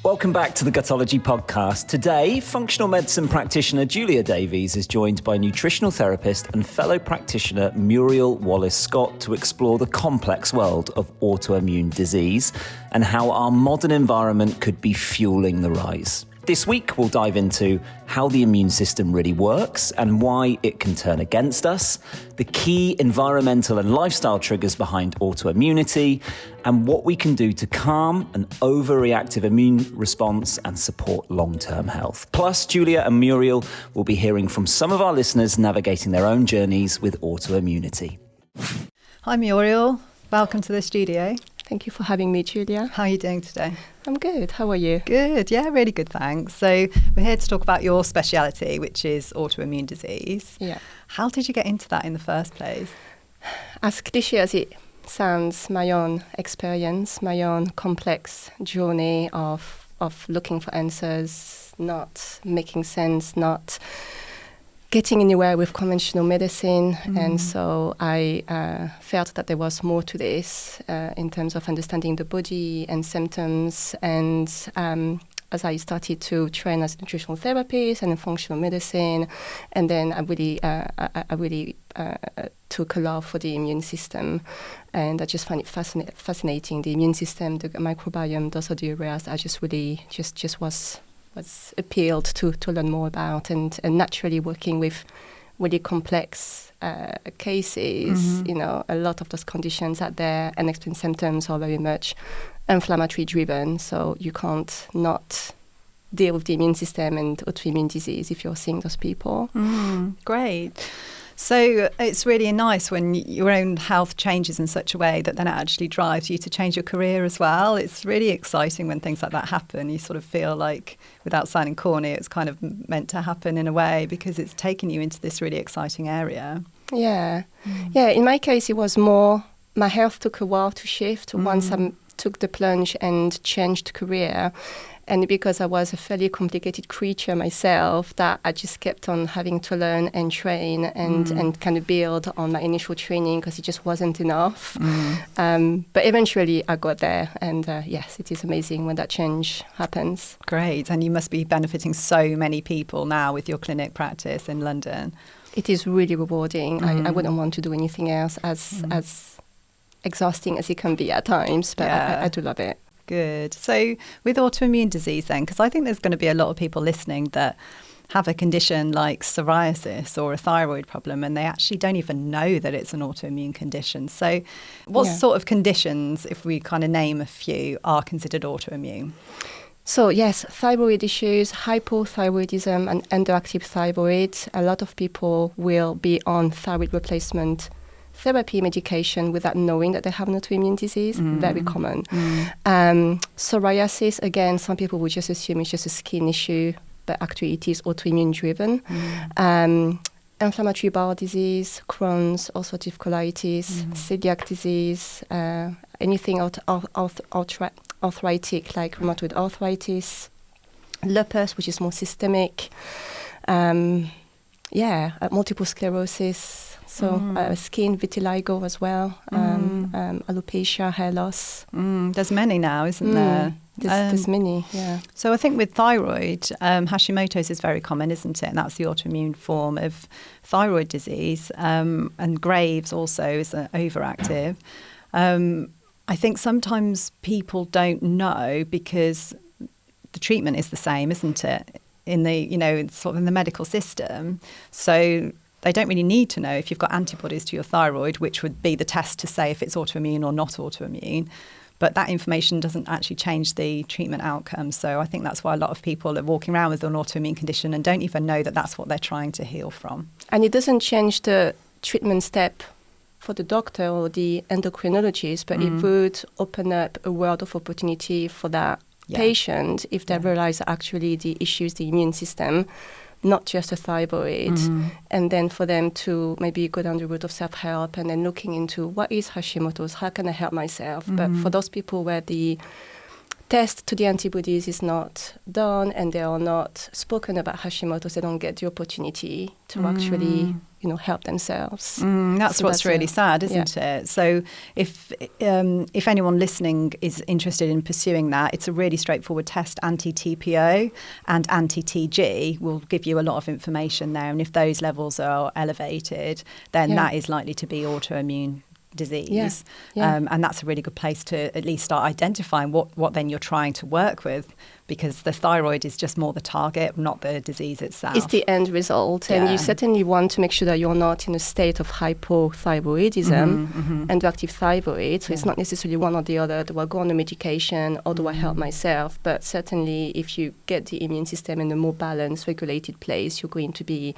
Welcome back to the Gutology podcast. Today, functional medicine practitioner Julia Davies is joined by nutritional therapist and fellow practitioner Muriel Wallace-Scott to explore the complex world of autoimmune disease and how our modern environment could be fueling the rise. This week, we'll dive into how the immune system really works and why it can turn against us, the key environmental and lifestyle triggers behind autoimmunity, and what we can do to calm an overreactive immune response and support long-term health. Plus, Julia and Muriel will be hearing from some of our listeners navigating their own journeys with autoimmunity. Hi, Muriel. Welcome to the studio. Thank you for having me, Julia. How are you doing today? I'm good. How are you? Good. Yeah, really good, thanks. So we're here to talk about your speciality, which is autoimmune disease. Yeah. How did you get into that in the first place? As cliche as it sounds, my own experience, my own complex journey of looking for answers, not making sense, not getting anywhere with conventional medicine. And so I felt that there was more to this in terms of understanding the body and symptoms. And as I started to train as a nutritional therapist and in functional medicine, and then I really took a love for the immune system. And I just find it fascinating. The immune system, the microbiome, those are the areas I just really just was appealed to learn more about, and naturally working with really complex cases, you know, a lot of those conditions out there, unexplained symptoms are very much inflammatory driven, so you can't not deal with the immune system and autoimmune disease if you're seeing those people. Great. So it's really nice when your own health changes in such a way that then it actually drives you to change your career as well. It's really exciting when things like that happen. You sort of feel like, without sounding corny, it's kind of meant to happen in a way because it's taken you into this really exciting area. Yeah. Yeah, in my case, it was more, my health took a while to shift once I took the plunge and changed career. And because I was a fairly complicated creature myself, that I just kept on having to learn and train and kind of build on my initial training because it just wasn't enough. But eventually I got there. And yes, it is amazing when that change happens. Great. And you must be benefiting so many people now with your clinic practice in London. It is really rewarding. I wouldn't want to do anything else as exhausting as it can be at times, but I do love it. Good. So with autoimmune disease then, because I think there's going to be a lot of people listening that have a condition like psoriasis or a thyroid problem and they actually don't even know that it's an autoimmune condition. So what sort of conditions, if we kind of name a few, are considered autoimmune? So yes, thyroid issues, hypothyroidism and underactive thyroid. A lot of people will be on thyroid replacement therapy medication without knowing that they have an autoimmune disease, very common. Psoriasis, again, some people would just assume it's just a skin issue, but actually it is autoimmune driven. Inflammatory bowel disease, Crohn's, ulcerative colitis, celiac disease, anything arthritic like rheumatoid arthritis, lupus, which is more systemic, multiple sclerosis, so skin vitiligo as well, alopecia, hair loss. There's many now, isn't there? There's many, yeah. So I think with thyroid, Hashimoto's is very common, isn't it? And that's the autoimmune form of thyroid disease. And Graves also is overactive. I think sometimes people don't know because the treatment is the same, isn't it? In the, sort of in the medical system. So they don't really need to know if you've got antibodies to your thyroid, which would be the test to say if it's autoimmune or not autoimmune. But that information doesn't actually change the treatment outcome. So I think that's why a lot of people are walking around with an autoimmune condition and don't even know that that's what they're trying to heal from. And it doesn't change the treatment step for the doctor or the endocrinologist, but it would open up a world of opportunity for that patient if they realize that actually the issue is the immune system, not just a thyroid, and then for them to maybe go down the route of self-help and then looking into what is Hashimoto's, how can I help myself? But for those people where the test to the antibodies is not done and they are not spoken about Hashimoto's, they don't get the opportunity to actually, help themselves. That's So what's really sad, isn't it? So if anyone listening is interested in pursuing that, it's a really straightforward test. Anti-TPO and anti-TG will give you a lot of information there. And if those levels are elevated, then that is likely to be autoimmune disease. And that's a really good place to at least start identifying what then you're trying to work with, because the thyroid is just more the target, not the disease itself. It's the end result. And you certainly want to make sure that you're not in a state of hypothyroidism, underactive thyroid. So it's not necessarily one or the other. Do I go on a medication or do I help myself? But certainly if you get the immune system in a more balanced, regulated place, you're going to be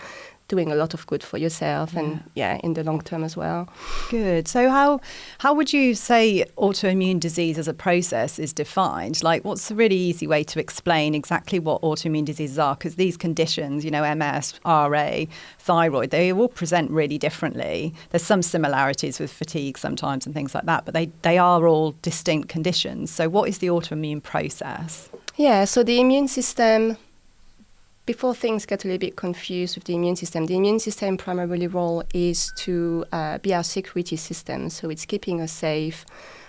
doing a lot of good for yourself and in the long term as well. Good. So how would you say autoimmune disease as a process is defined? Like, what's a really easy way to explain exactly what autoimmune diseases are? Because these conditions, MS, RA, thyroid, they all present really differently. There's some similarities with fatigue sometimes and things like that, but they are all distinct conditions. So what is the autoimmune process? Yeah, so the immune system, before things get a little bit confused with the immune system primarily role is to be our security system. So it's keeping us safe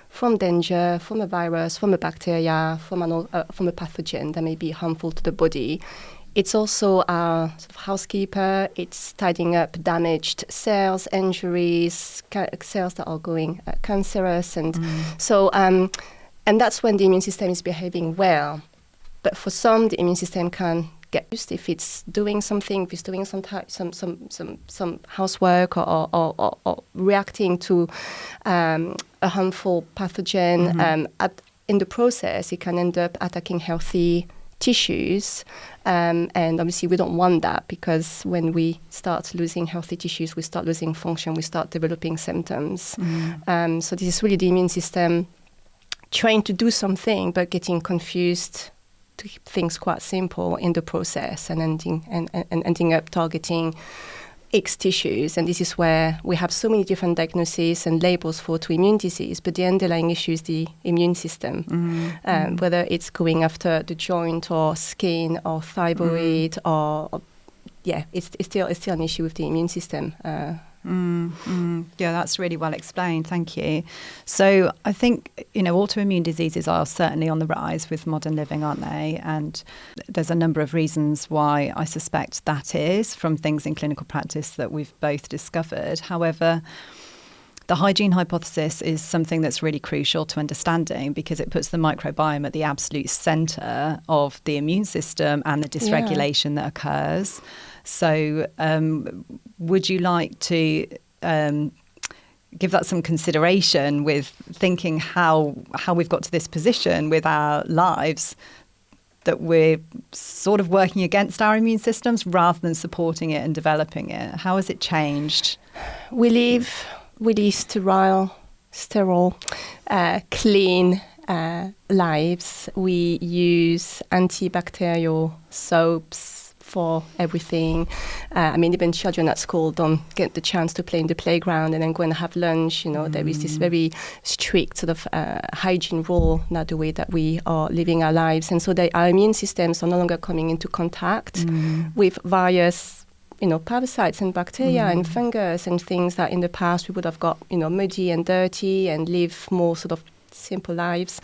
from danger, from a virus, from a bacteria, from a pathogen that may be harmful to the body. It's also our sort of housekeeper. It's tidying up damaged cells, injuries, cells that are going cancerous. And so, and that's when the immune system is behaving well. But for some, the immune system can get used if it's doing something, if it's doing some housework or reacting to a harmful pathogen. In the process, it can end up attacking healthy tissues. And obviously, we don't want that, because when we start losing healthy tissues, we start losing function, we start developing symptoms. So this is really the immune system trying to do something, but getting confused to keep things quite simple in the process and ending up targeting X tissues. And this is where we have so many different diagnoses and labels for autoimmune disease, but the underlying issue is the immune system, whether it's going after the joint or skin or thyroid it's still an issue with the immune system. Yeah, that's really well explained. Thank you. So I think, autoimmune diseases are certainly on the rise with modern living, aren't they? And there's a number of reasons why I suspect that is, from things in clinical practice that we've both discovered. However, the hygiene hypothesis is something that's really crucial to understanding, because it puts the microbiome at the absolute centre of the immune system and the dysregulation that occurs. So would you like to give that some consideration with thinking how we've got to this position with our lives, that we're sort of working against our immune systems rather than supporting it and developing it? How has it changed? We live really sterile, clean lives. We use antibacterial soaps for everything. Even children at school don't get the chance to play in the playground and then go and have lunch. There is this very strict sort of hygiene rule, not the way that we are living our lives. And so our immune systems are no longer coming into contact with various parasites and bacteria and fungus and things that in the past we would have got, muddy and dirty and live more sort of simple lives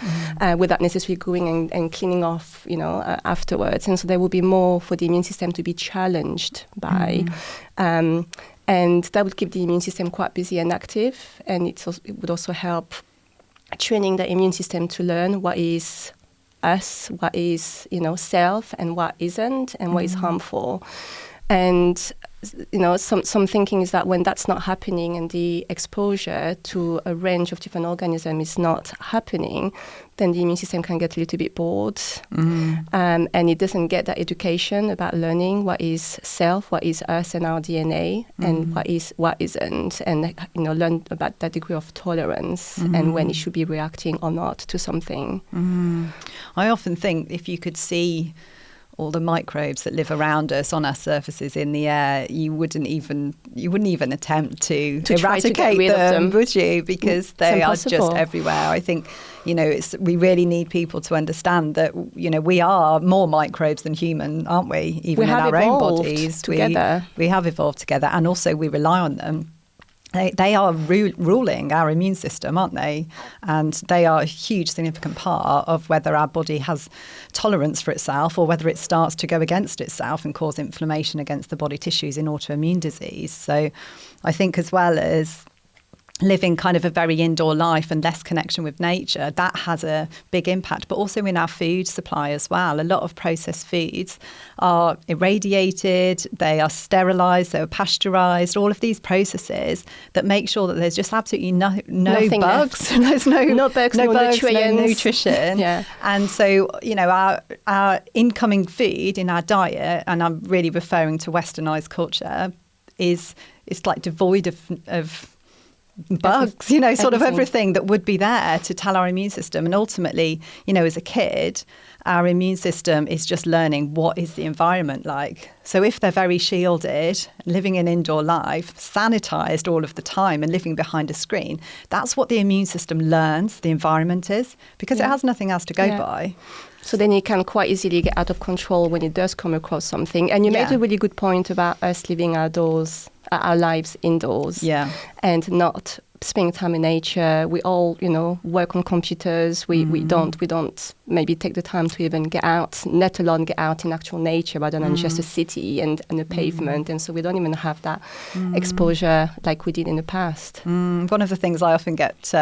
without necessarily going and cleaning off, afterwards. And so there will be more for the immune system to be challenged by. And that would keep the immune system quite busy and active. And it would also help training the immune system to learn what is us, what is, self, and what isn't, and what is harmful. And some thinking is that when that's not happening and the exposure to a range of different organisms is not happening, then the immune system can get a little bit bored, and it doesn't get that education about learning what is self, what is us and our DNA, and what isn't, and learn about that degree of tolerance and when it should be reacting or not to something. I often think if you could see all the microbes that live around us on our surfaces in the air, you wouldn't even attempt to eradicate them, would you? Because they are just everywhere. I think, we really need people to understand that, we are more microbes than human, aren't we? Even in our own bodies. Together. We have evolved together, and also we rely on them. They are ruling our immune system, aren't they? And they are a huge, significant part of whether our body has tolerance for itself or whether it starts to go against itself and cause inflammation against the body tissues in autoimmune disease. So I think, as well as living kind of a very indoor life and less connection with nature, that has a big impact, but also in our food supply as well. A lot of processed foods are irradiated, they are sterilised, they are pasteurised, all of these processes that make sure that there's just absolutely no bugs. There's no bugs, no nutrition. Yeah. And so, our incoming food in our diet, and I'm really referring to westernised culture, it's like devoid of bugs, sort of everything that would be there to tell our immune system. And ultimately, as a kid, our immune system is just learning what is the environment like. So if they're very shielded, living an indoor life, sanitized all of the time and living behind a screen, that's what the immune system learns the environment is, because it has nothing else to go by. So then it can quite easily get out of control when it does come across something. And you made a really good point about us living our lives indoors and not spending time in nature. We all, work on computers. We don't maybe take the time to even get out, let alone get out in actual nature rather than just a city and a pavement. And so we don't even have that exposure like we did in the past. One of the things I often get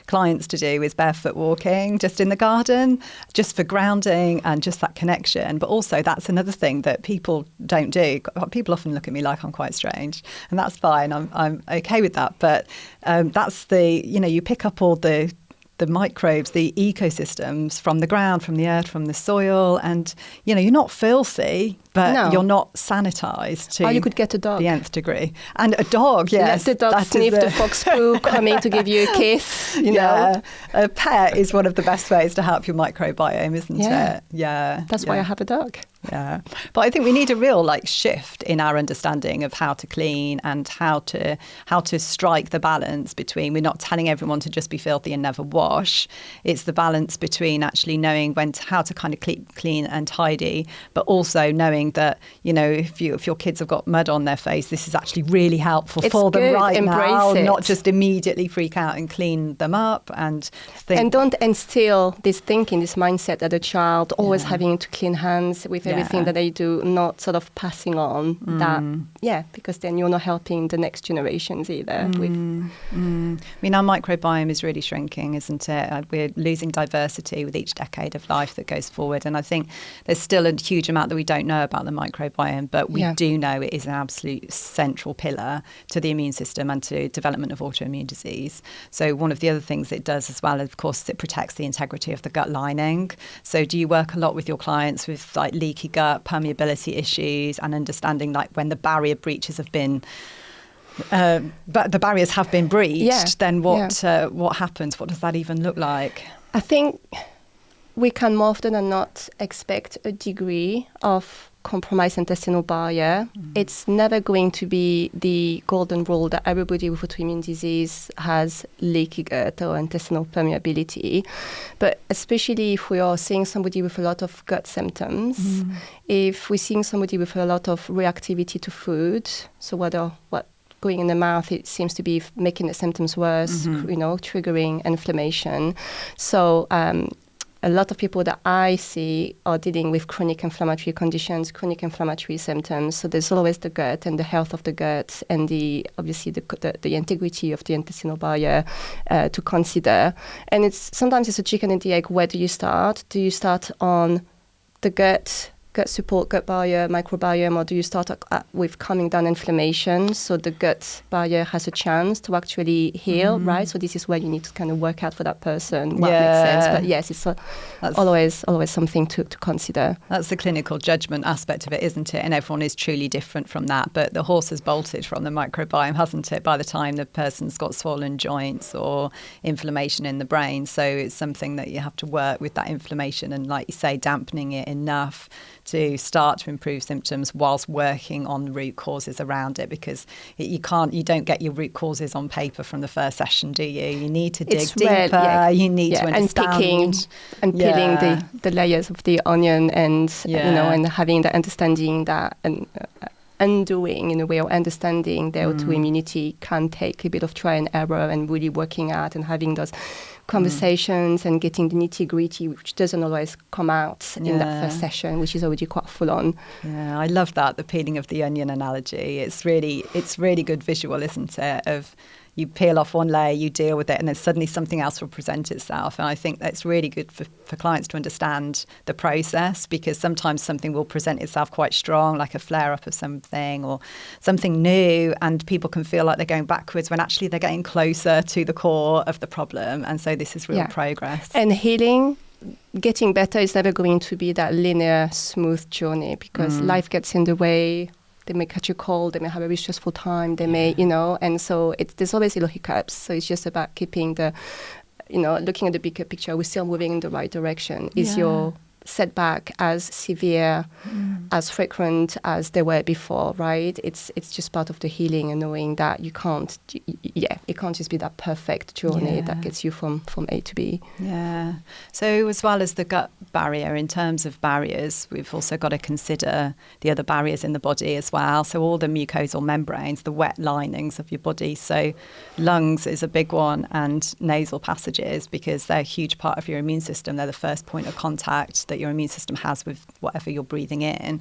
clients to do is barefoot walking just in the garden, just for grounding and just that connection. But also that's another thing that people don't do. People often look at me like I'm quite strange, and that's fine. I'm okay with that. But that's you pick up all the microbes, the ecosystems from the ground, from the earth, from the soil, and you're not filthy, but you're not sanitized to you could get a dog. The nth degree. And a dog, yes. Let the dog sniff the fox poo coming to give you a kiss, know. A pet is one of the best ways to help your microbiome, isn't it? Yeah. That's why I have a dog. Yeah. But I think we need a real shift in our understanding of how to clean and how to strike the balance between, we're not telling everyone to just be filthy and never wash. It's the balance between actually knowing how to kind of keep clean and tidy, but also knowing that, if your kids have got mud on their face, this is actually really helpful for them right now, not just immediately freak out and clean them up and think. And don't instill this thinking, this mindset that a child always having to clean hands with everything that they do, not sort of passing on that, because then you're not helping the next generations either. I mean, our microbiome is really shrinking, isn't it? We're losing diversity with each decade of life that goes forward. And I think there's still a huge amount that we don't know about the microbiome, but we do know it is an absolute central pillar to the immune system and to development of autoimmune disease. So one of the other things it does as well, of course, it protects the integrity of the gut lining. So do you work a lot with your clients with leaky gut, permeability issues, and understanding when the barrier breaches have been but the barriers have been breached, then what happens? What does that even look like? I think we can more often than not expect a degree of compromised intestinal barrier. It's never going to be the golden rule that everybody with autoimmune disease has leaky gut or intestinal permeability. But especially if we are seeing somebody with a lot of gut symptoms, if we're seeing somebody with a lot of reactivity to food, so what going in the mouth, it seems to be making the symptoms worse, triggering inflammation. So a lot of people that I see are dealing with chronic inflammatory conditions, chronic inflammatory symptoms. So there's always the gut and the health of the gut and obviously the integrity of the intestinal barrier to consider. And sometimes it's a chicken and the egg. Where do you start? Do you start on the gut support, gut barrier, microbiome, or do you start with calming down inflammation so the gut barrier has a chance to actually heal, right? So this is where you need to kind of work out for that person what makes sense. But yes, it's always something to consider. That's the clinical judgment aspect of it, isn't it? And everyone is truly different from that. But the horse has bolted from the microbiome, hasn't it, by the time the person's got swollen joints or inflammation in the brain. So it's something that you have to work with, that inflammation and, like you say, dampening it enough to start to improve symptoms whilst working on root causes around it, because you don't get your root causes on paper from the first session, do you? You need to dig deeper. You need to understand and peeling the layers of the onion, and and having the understanding that undoing in a way, or understanding the autoimmunity can take a bit of try and error, and really working out and having those conversations and getting the nitty-gritty, which doesn't always come out in that first session, which is already quite full on. Yeah, I love that, the peeling of the onion analogy. It's really good visual, isn't it? Of you peel off one layer, you deal with it, and then suddenly something else will present itself. And I think that's really good for clients to understand the process, because sometimes something will present itself quite strong, like a flare-up of something or something new, and people can feel like they're going backwards when actually they're getting closer to the core of the problem. And so this is real progress. And healing, getting better is never going to be that linear, smooth journey, because life gets in the way. They may catch a cold, they may have a really stressful time, they may, and so there's always little hiccups. So it's just about keeping looking at the bigger picture. We're still moving in the right direction. Is your setback as severe, as frequent as they were before, right? It's just part of the healing, and knowing that it can't just be that perfect journey that gets you from A to B. Yeah. So as well as the gut barrier, in terms of barriers, we've also got to consider the other barriers in the body as well. So all the mucosal membranes, the wet linings of your body. So lungs is a big one, and nasal passages, because they're a huge part of your immune system. They're the first point of contact that your immune system has with whatever you're breathing in.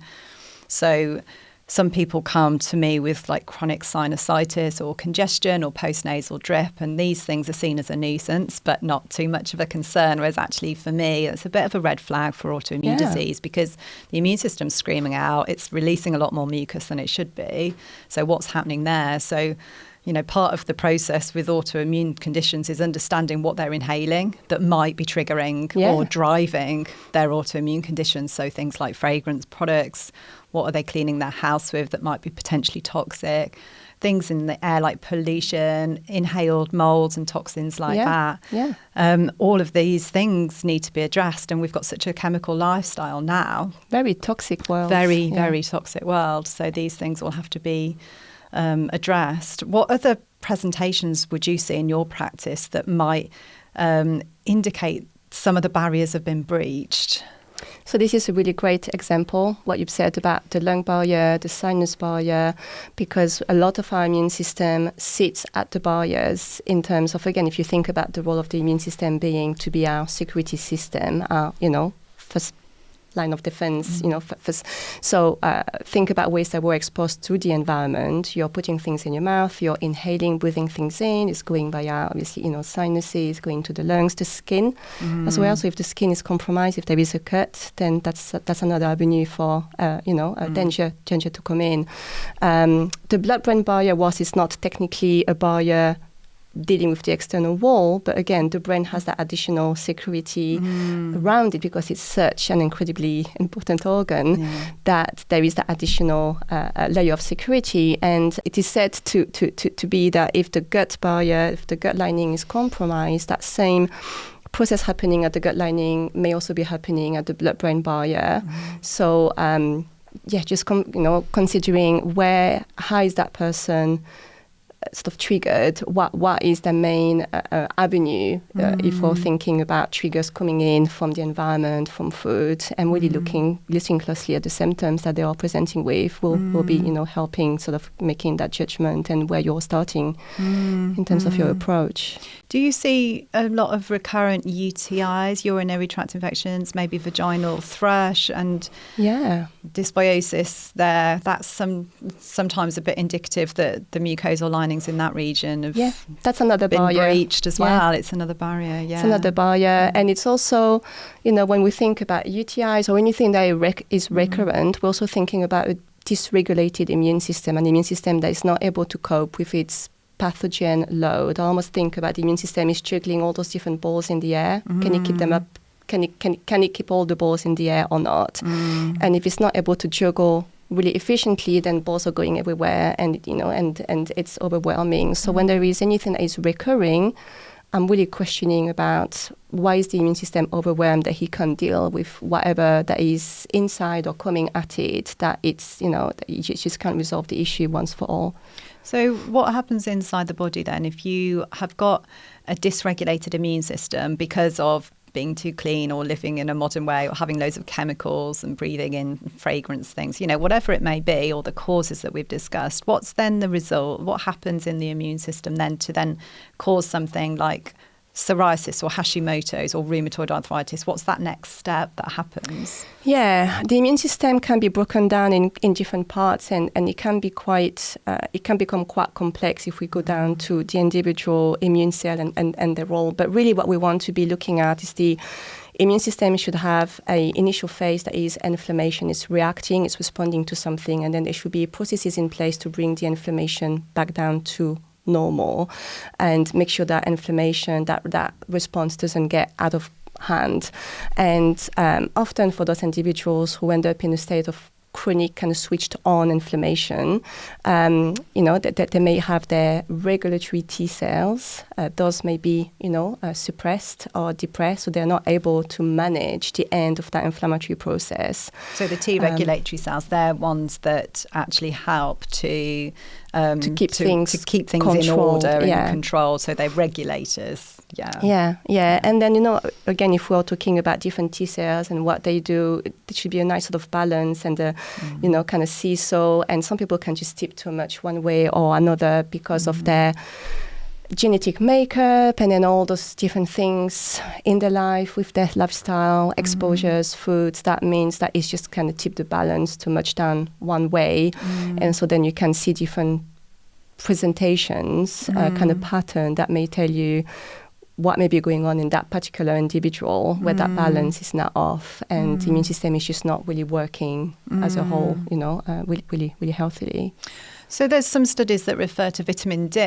So some people come to me with like chronic sinusitis or congestion or postnasal drip, and these things are seen as a nuisance but not too much of a concern, whereas actually for me it's a bit of a red flag for autoimmune disease, because the immune system's screaming out, it's releasing a lot more mucus than it should be. So what's happening there? So part of the process with autoimmune conditions is understanding what they're inhaling that might be triggering or driving their autoimmune conditions. So things like fragrance products, what are they cleaning their house with that might be potentially toxic? Things in the air like pollution, inhaled molds and toxins like that. Yeah. All of these things need to be addressed, and we've got such a chemical lifestyle now. Very toxic world. Very toxic world. So these things will have to be addressed. What other presentations would you see in your practice that might indicate some of the barriers have been breached? So this is a really great example, what you've said about the lung barrier, the sinus barrier, because a lot of our immune system sits at the barriers in terms of, again, if you think about the role of the immune system being to be our security system, first line of defense, So think about ways that we're exposed to the environment. You're putting things in your mouth, you're inhaling, breathing things in. It's going via, obviously, sinuses, going to the lungs, the skin as well. So if the skin is compromised, if there is a cut, then that's another avenue for, danger to come in. The blood-brain barrier, whilst it's not technically a barrier dealing with the external wall, but again, the brain has that additional security around it, because it's such an incredibly important organ that there is that additional layer of security. And it is said to be that if the gut barrier, if the gut lining is compromised, that same process happening at the gut lining may also be happening at the blood-brain barrier. So just considering how is that person sort of triggered, what is the main avenue if we're thinking about triggers coming in from the environment, from food, and really listening closely at the symptoms that they are presenting with will be helping sort of making that judgment and where you're starting in terms of your approach. Do you see a lot of recurrent UTIs, urinary tract infections, maybe vaginal thrush and dysbiosis there? That's sometimes a bit indicative that the mucosal linings in that region have that's another been barrier. breached as well. It's another barrier, It's another barrier. And it's also, when we think about UTIs or anything that is recurrent, we're also thinking about a dysregulated immune system, an immune system that is not able to cope with its pathogen load. I almost think about the immune system is juggling all those different balls in the air. Can it keep them up? Can it keep all the balls in the air or not? And if it's not able to juggle really efficiently, then balls are going everywhere, and and it's overwhelming. So when there is anything that is recurring, I'm really questioning about why is the immune system overwhelmed that he can't deal with whatever that is inside or coming at it, that it's, that you just can't resolve the issue once for all. So what happens inside the body then if you have got a dysregulated immune system because of being too clean or living in a modern way or having loads of chemicals and breathing in fragrance things, whatever it may be, or the causes that we've discussed, what's then the result? What happens in the immune system then to then cause something like psoriasis or Hashimoto's or rheumatoid arthritis? What's that next step that happens? Yeah, the immune system can be broken down in different parts, and it can be it can become quite complex if we go down to the individual immune cell and their role. But really what we want to be looking at is the immune system should have an initial phase that is inflammation, it's reacting, it's responding to something, and then there should be processes in place to bring the inflammation back down to normal and make sure that inflammation, that response doesn't get out of hand. And often for those individuals who end up in a state of chronic kind of switched on inflammation, that they may have their regulatory T cells. Those may be, suppressed or depressed, so they're not able to manage the end of that inflammatory process. So the T regulatory cells, they're ones that actually help to keep things in order and control. So they're regulators. Yeah. And then, again, if we're talking about different T cells and what they do, it should be a nice sort of balance and kind of seesaw. And some people can just tip too much one way or another because of their genetic makeup and then all those different things in their life with their lifestyle, exposures, foods. That means that it's just kind of tip the balance too much down one way. And so then you can see different presentations, kind of pattern that may tell you what may be going on in that particular individual where that balance is not off and the immune system is just not really working as a whole, really healthily. So there's some studies that refer to vitamin D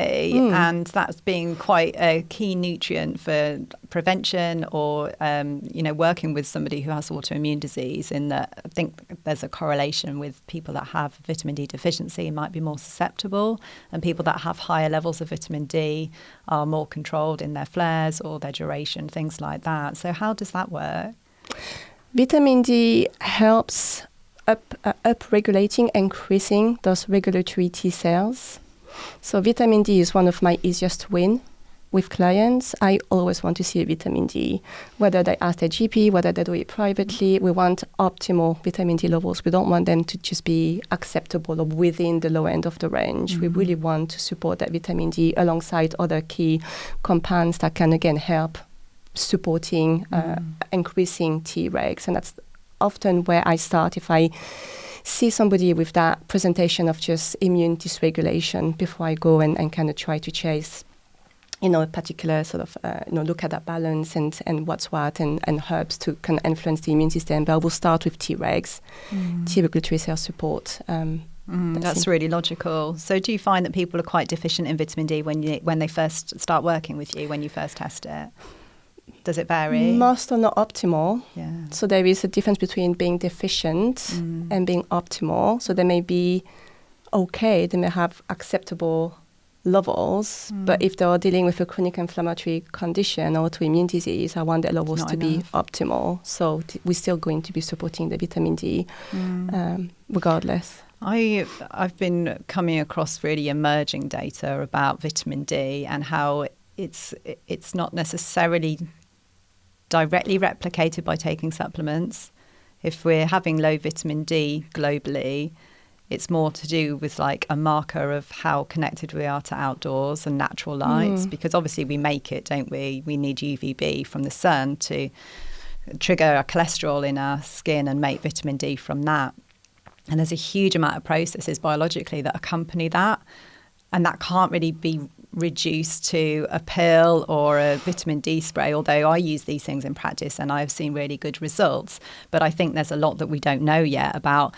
and that's being quite a key nutrient for prevention or, working with somebody who has autoimmune disease, in that I think there's a correlation with people that have vitamin D deficiency might be more susceptible, and people that have higher levels of vitamin D are more controlled in their flares or their duration, things like that. So how does that work? Vitamin D helps up-regulating, increasing those regulatory T cells. So vitamin D is one of my easiest win with clients. I always want to see a vitamin D, whether they ask their GP, whether they do it privately. We want optimal vitamin D levels. We don't want them to just be acceptable or within the low end of the range. We really want to support that vitamin D alongside other key compounds that can, again, help supporting, increasing Tregs. And that's often where I start if I see somebody with that presentation of just immune dysregulation before I go and kind of try to chase, a particular sort of, look at that balance and what's what and herbs to kind of influence the immune system. But I will start with Tregs, T regulatory cell support. That's really logical. So do you find that people are quite deficient in vitamin D when they first start working with you, when you first test it? Does it vary? Most are not optimal. Yeah. So there is a difference between being deficient and being optimal. So they may be okay, they may have acceptable levels, but if they are dealing with a chronic inflammatory condition or autoimmune disease, I want their levels to be optimal. So we're still going to be supporting the vitamin D regardless. I've been coming across really emerging data about vitamin D and how it's not necessarily directly replicated by taking supplements. If we're having low vitamin D globally, it's more to do with like a marker of how connected we are to outdoors and natural lights, because obviously we make it, don't we? We need UVB from the sun to trigger our cholesterol in our skin and make vitamin D from that. And there's a huge amount of processes biologically that accompany that, and that can't really be reduced to a pill or a vitamin D spray, although I use these things in practice and I've seen really good results. But I think there's a lot that we don't know yet about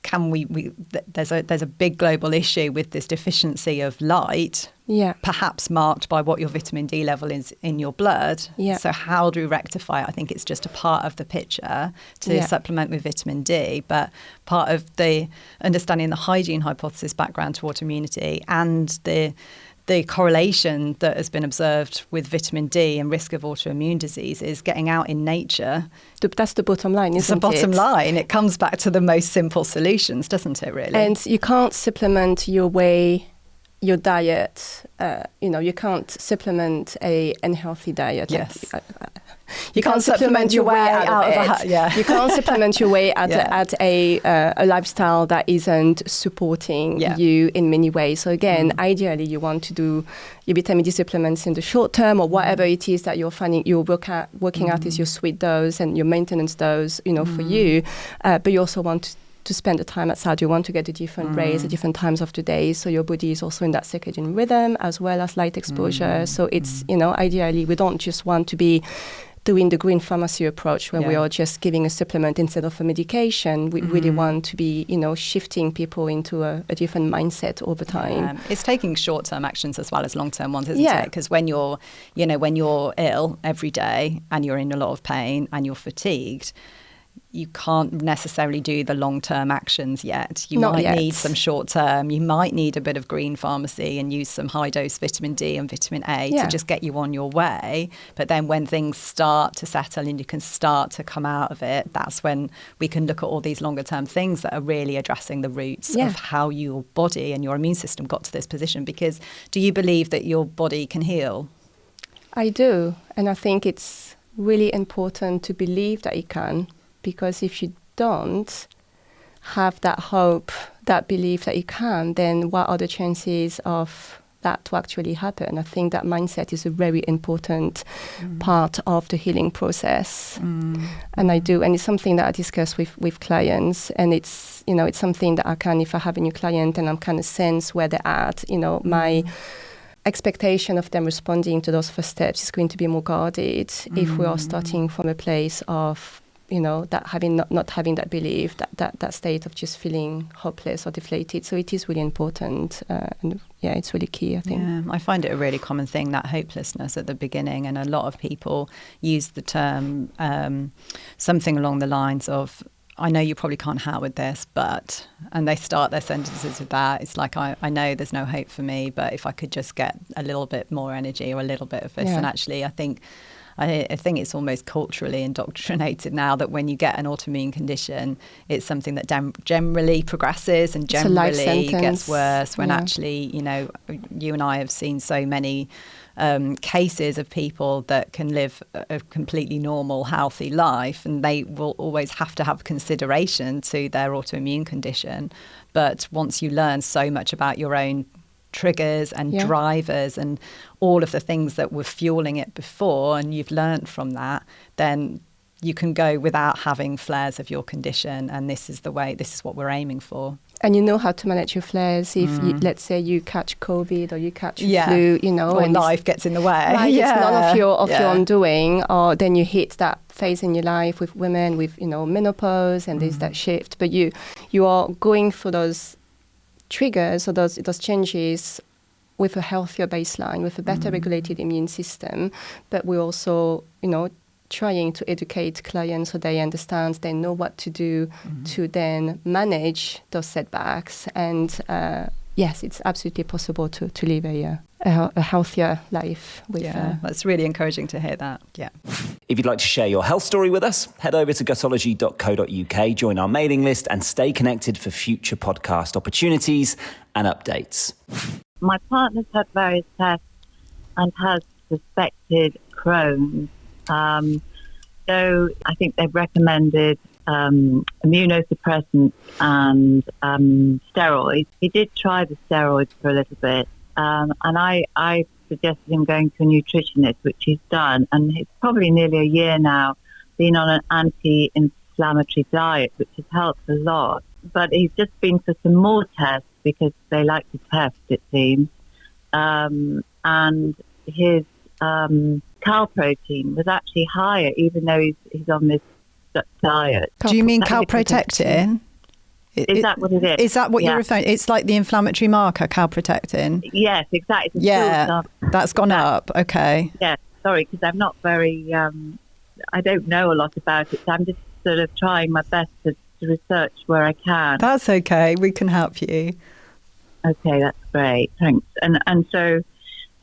there's a big global issue with this deficiency of light, perhaps marked by what your vitamin D level is in your blood. So how do we rectify it? I think it's just a part of the picture to supplement with vitamin D, but part of the understanding the hygiene hypothesis background to autoimmunity and the the correlation that has been observed with vitamin D and risk of autoimmune disease is getting out in nature. That's the bottom line, isn't it? It's the bottom line. It comes back to the most simple solutions, doesn't it, really? And you can't supplement your diet. You can't supplement a unhealthy diet. Yes. You can't supplement your way out of it. You can't supplement your way at a lifestyle that isn't supporting you in many ways. So again, ideally, you want to do your vitamin D supplements in the short term, or whatever it is that you're finding you're working out is your sweet dose and your maintenance dose, for you. But you also want to spend the time outside. You want to get the different rays at different times of the day, so your body is also in that circadian rhythm as well as light exposure. So it's, ideally, we don't just want to be doing the green pharmacy approach where we are just giving a supplement instead of a medication. We really want to be, shifting people into a different mindset over time. It's taking short-term actions as well as long-term ones, isn't it? Because when you're ill every day and you're in a lot of pain and you're fatigued, you can't necessarily do the long-term actions yet. You might need some short-term. You might need a bit of green pharmacy and use some high-dose vitamin D and vitamin A to just get you on your way. But then when things start to settle and you can start to come out of it, that's when we can look at all these longer-term things that are really addressing the roots of how your body and your immune system got to this position. Because do you believe that your body can heal? I do. And I think it's really important to believe that it can. Because if you don't have that hope, that belief that you can, then what are the chances of that to actually happen? I think that mindset is a very important part of the healing process. And I do, and it's something that I discuss with clients, and it's something that I can, if I have a new client and I'm kind of sense where they're at, my expectation of them responding to those first steps is going to be more guarded if we are starting from a place of that not having that belief, that state of just feeling hopeless or deflated. So it is really important, and it's really key, I think. Yeah, I find it a really common thing, that hopelessness at the beginning, and a lot of people use the term something along the lines of, I know you probably can't help with this, but, and they start their sentences with that. It's like, I know there's no hope for me, but if I could just get a little bit more energy or a little bit of this. And actually, I think it's almost culturally indoctrinated now that when you get an autoimmune condition, it's something that generally progresses and generally gets worse, when actually, you and I have seen so many cases of people that can live a completely normal, healthy life, and they will always have to have consideration to their autoimmune condition. But once you learn so much about your own triggers and drivers and all of the things that were fueling it before, and you've learned from that, then you can go without having flares of your condition. And this is what we're aiming for. And you know how to manage your flares if, let's say, you catch COVID or you catch flu, or and life gets in the way. Right, it's none of your undoing, or then you hit that phase in your life with women with, menopause, and there's that shift. But you are going through those triggers or those changes with a healthier baseline, with a better regulated immune system. But we're also, trying to educate clients so they understand, they know what to do to then manage those setbacks. And yes, it's absolutely possible to live a healthier life. That's really encouraging to hear that. Yeah. If you'd like to share your health story with us, head over to gutology.co.uk, join our mailing list, and stay connected for future podcast opportunities and updates. My partner's had various tests and has suspected Crohn's. So I think they've recommended immunosuppressants and steroids. He did try the steroids for a little bit, and I suggested him going to a nutritionist, which he's done, and he's probably nearly a year now been on an anti-inflammatory diet, which has helped a lot. But he's just been for some more tests because they like to test, it seems, and his calprotein was actually higher, even though he's on this diet. Do you mean calprotectin? Is that what it is? Is that what you're referring to? It's like the inflammatory marker, calprotectin? Yes, exactly. That's gone up. Okay. Yeah, sorry, because I'm not very, I don't know a lot about it, so I'm just sort of trying my best to research where I can. That's okay. We can help you. Okay, that's great. Thanks. And so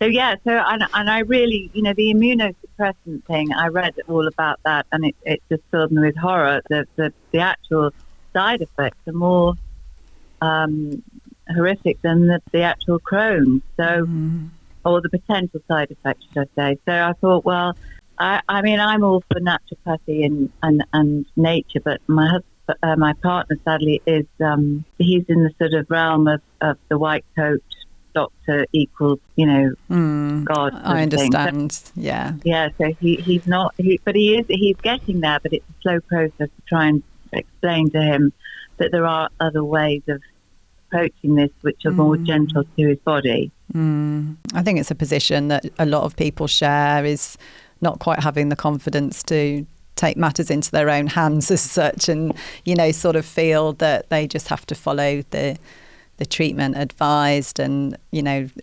and I really, the immunosuppressant thing, I read all about that, and it just filled me with horror. The actual side effects are more horrific than the actual Crohn. So, or the potential side effects, should I say? So I thought, well, I mean, I'm all for naturopathy and nature, but my partner, sadly, is he's in the sort of realm of the white coat doctor equals, God. I understand. So, yeah. So he's not, but he's getting there. But it's a slow process to try and explain to him that there are other ways of approaching this, which are more gentle to his body. I think it's a position that a lot of people share, is not quite having the confidence to take matters into their own hands as such, and sort of feel that they just have to follow the treatment advised, and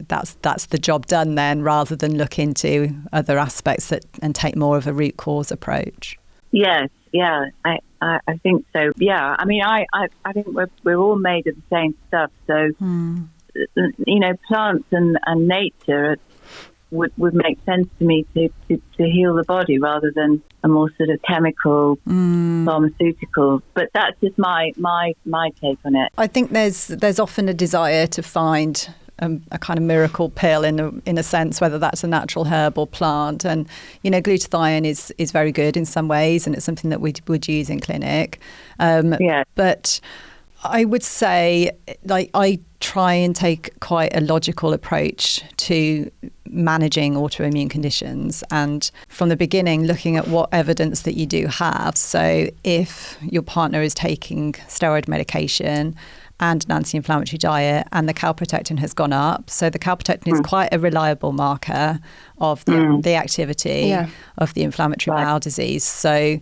that's the job done then, rather than look into other aspects and take more of a root cause approach. Yes, yeah, I think so. Yeah, I mean, I think we're all made of the same stuff. So plants and nature would make sense to me to heal the body rather than a more sort of chemical pharmaceutical. But that's just my take on it. I think there's often a desire to find a kind of miracle pill in a sense, whether that's a natural herb or plant. And glutathione is very good in some ways, and it's something that we would use in clinic. But I would say, I try and take quite a logical approach to managing autoimmune conditions, and from the beginning looking at what evidence that you do have. So if your partner is taking steroid medication and an anti-inflammatory diet, and the calprotectin has gone up, so the calprotectin is quite a reliable marker of the activity of the inflammatory bowel disease. So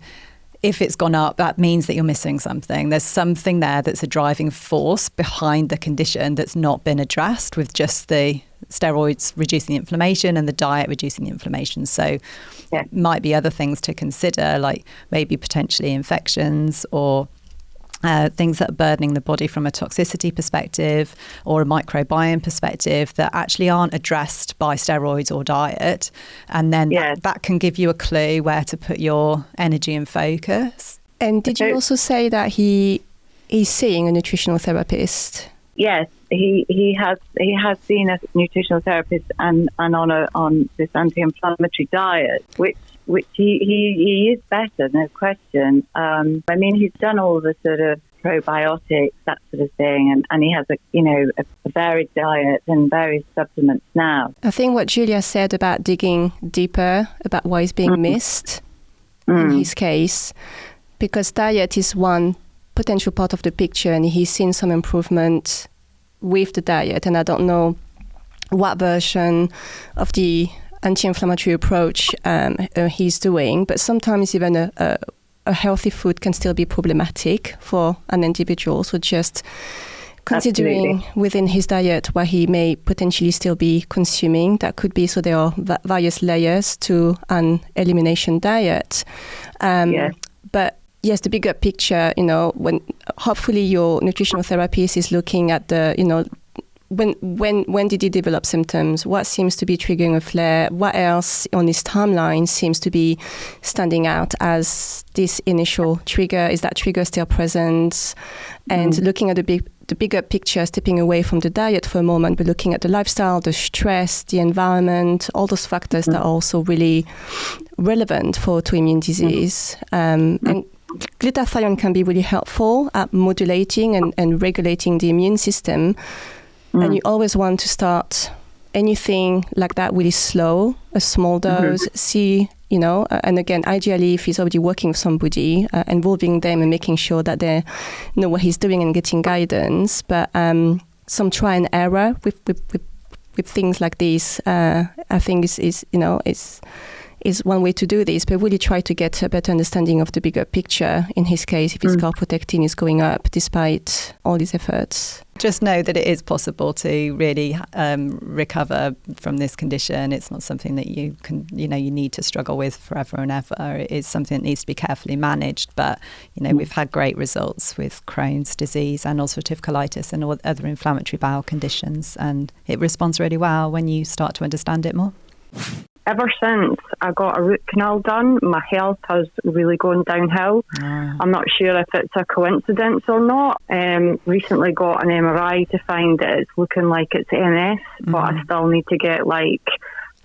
if it's gone up, that means that you're missing something. There's something there that's a driving force behind the condition that's not been addressed with just the steroids reducing the inflammation and the diet reducing the inflammation. So it might be other things to consider, like maybe potentially infections or things that are burdening the body from a toxicity perspective or a microbiome perspective that actually aren't addressed by steroids or diet. And then that can give you a clue where to put your energy and focus. And did you also say that he's seeing a nutritional therapist? Yes, he has seen a nutritional therapist and on this anti-inflammatory diet, which he is better, no question. I mean, he's done all the sort of probiotics, that sort of thing, and he has a varied diet and various supplements now. I think what Julia said about digging deeper about what is being missed in his case, because diet is one potential part of the picture, and he's seen some improvement with the diet, and I don't know what version of the anti-inflammatory approach he's doing, but sometimes even a healthy food can still be problematic for an individual. So just considering within his diet what he may potentially still be consuming, that could be, so there are various layers to an elimination diet. But yes, the bigger picture, when hopefully your nutritional therapist is looking at the, when did he develop symptoms? What seems to be triggering a flare? What else on his timeline seems to be standing out as this initial trigger? Is that trigger still present? And looking at the bigger picture, stepping away from the diet for a moment, but looking at the lifestyle, the stress, the environment, all those factors that are also really relevant for autoimmune disease. And glutathione can be really helpful at modulating and regulating the immune system. And you always want to start anything like that really slow, a small dose, see, and again, ideally, if he's already working with somebody, involving them and making sure that they know what he's doing and getting guidance. But some try and error with things like this, I think is is one way to do this, but really try to get a better understanding of the bigger picture. In his case, if his calprotectin is going up despite all these efforts. Just know that it is possible to really recover from this condition. It's not something that you need to struggle with forever and ever. It is something that needs to be carefully managed. But, we've had great results with Crohn's disease and ulcerative colitis and all other inflammatory bowel conditions. And it responds really well when you start to understand it more. Ever since I got a root canal done, my health has really gone downhill. I'm not sure if it's a coincidence or not. Recently got an MRI to find that it's looking like it's MS, but I still need to get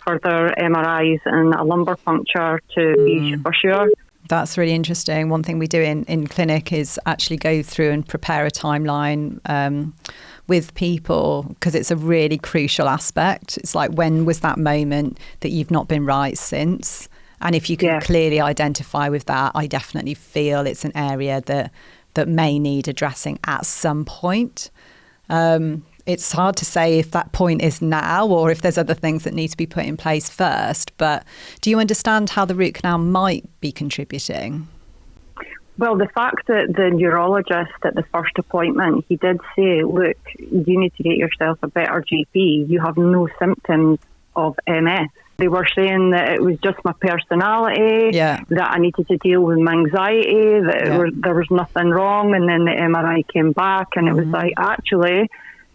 further MRIs and a lumbar puncture to be for sure. That's really interesting. One thing we do in clinic is actually go through and prepare a timeline with people, because it's a really crucial aspect. It's like, when was that moment that you've not been right since? And if you can clearly identify with that, I definitely feel it's an area that may need addressing at some point. It's hard to say if that point is now or if there's other things that need to be put in place first. But do you understand how the root canal might be contributing? Well, the fact that the neurologist at the first appointment, he did say, look, you need to get yourself a better GP. You have no symptoms of MS. They were saying that it was just my personality, that I needed to deal with my anxiety, that there was nothing wrong. And then the MRI came back and it was like, actually,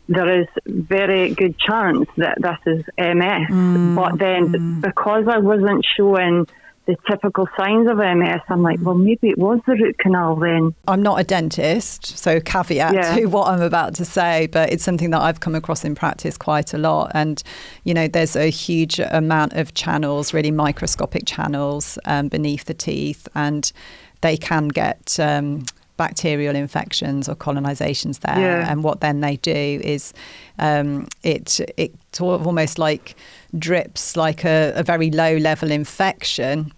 there is very good chance that this is MS. But then because I wasn't showing the typical signs of MS, I'm like, well, maybe it was the root canal then. I'm not a dentist, so caveat to what I'm about to say, but it's something that I've come across in practice quite a lot. And, there's a huge amount of channels, really microscopic channels beneath the teeth, and they can get bacterial infections or colonizations there. And what then they do is it sort of almost like drips like a very low level infection,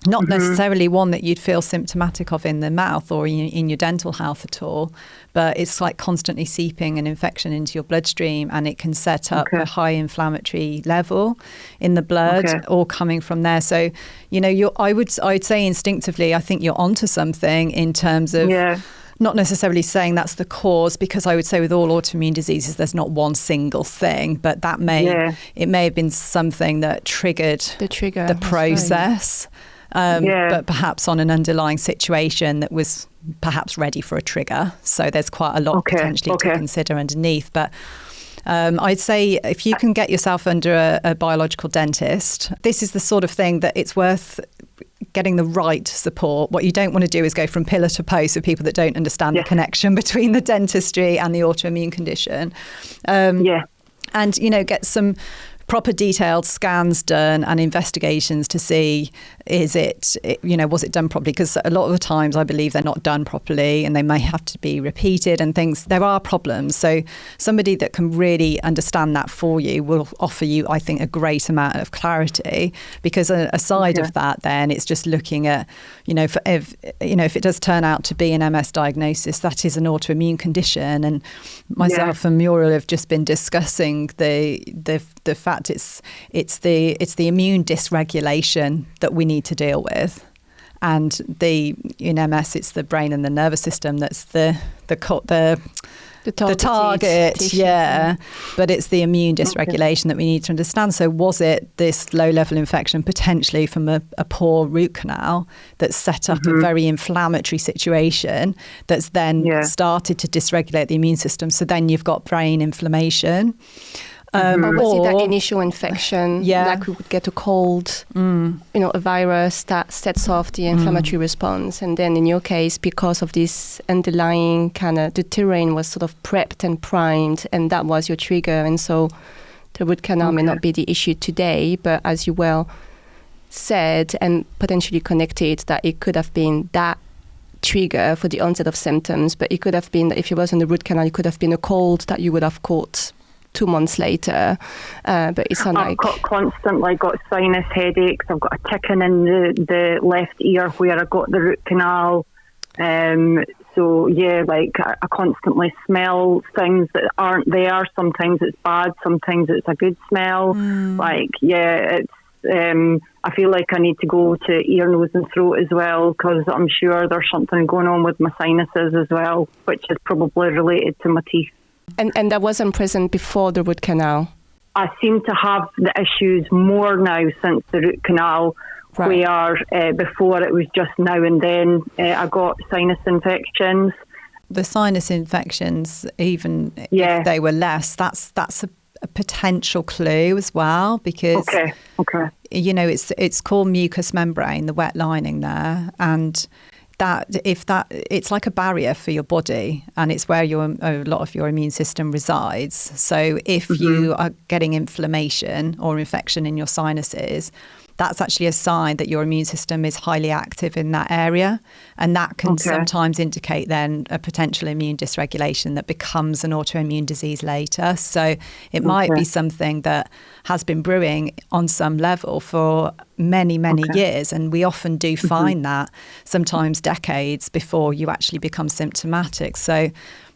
not necessarily one that you'd feel symptomatic of in the mouth or in your dental health at all, but it's like constantly seeping an infection into your bloodstream, and it can set up a high inflammatory level in the blood, all coming from there. So, I'd say instinctively, I think you're onto something in terms of not necessarily saying that's the cause, because I would say with all autoimmune diseases, there's not one single thing, but it may have been something that triggered the process. But perhaps on an underlying situation that was perhaps ready for a trigger. So there's quite a lot potentially to consider underneath. But I'd say if you can get yourself under a biological dentist, this is the sort of thing that it's worth getting the right support. What you don't want to do is go from pillar to post with people that don't understand the connection between the dentistry and the autoimmune condition. And, get some proper detailed scans done and investigations to see, was it done properly? Because a lot of the times I believe they're not done properly and they may have to be repeated and things. There are problems. So somebody that can really understand that for you will offer you, I think, a great amount of clarity, because aside of that, then it's just looking at, if it does turn out to be an MS diagnosis, that is an autoimmune condition. And myself and Muriel have just been discussing the fact it's the immune dysregulation that we need to deal with, and in MS it's the brain and the nervous system that's the target, but it's the immune dysregulation that we need to understand. So was it this low-level infection potentially from a poor root canal that set up a very inflammatory situation that's then started to dysregulate the immune system? So then you've got brain inflammation. Or was it that initial infection, like we would get a cold, a virus that sets off the inflammatory response. And then in your case, because of this underlying the terrain was sort of prepped and primed, and that was your trigger. And so the root canal may not be the issue today, but as you well said and potentially connected, that it could have been that trigger for the onset of symptoms, but it could have been that if it wasn't the root canal, it could have been a cold that you would have caught 2 months later, but it's not I've constantly got sinus headaches. I've got a ticking in the left ear where I got the root canal. I constantly smell things that aren't there. Sometimes it's bad, sometimes it's a good smell. I feel like I need to go to ear, nose and throat as well, because I'm sure there's something going on with my sinuses as well, which is probably related to my teeth. And that wasn't present before the root canal? I seem to have the issues more now since the root canal, where before it was just now and then. I got sinus infections. The sinus infections, even if they were less, that's a potential clue as well, because you know, it's called mucous membrane, the wet lining there, and it's like a barrier for your body, and it's where a lot of your immune system resides. So if you are getting inflammation or infection in your sinuses, that's actually a sign that your immune system is highly active in that area. And that can sometimes indicate then a potential immune dysregulation that becomes an autoimmune disease later. So it might be something that has been brewing on some level for many, many years. And we often do find that sometimes decades before you actually become symptomatic. So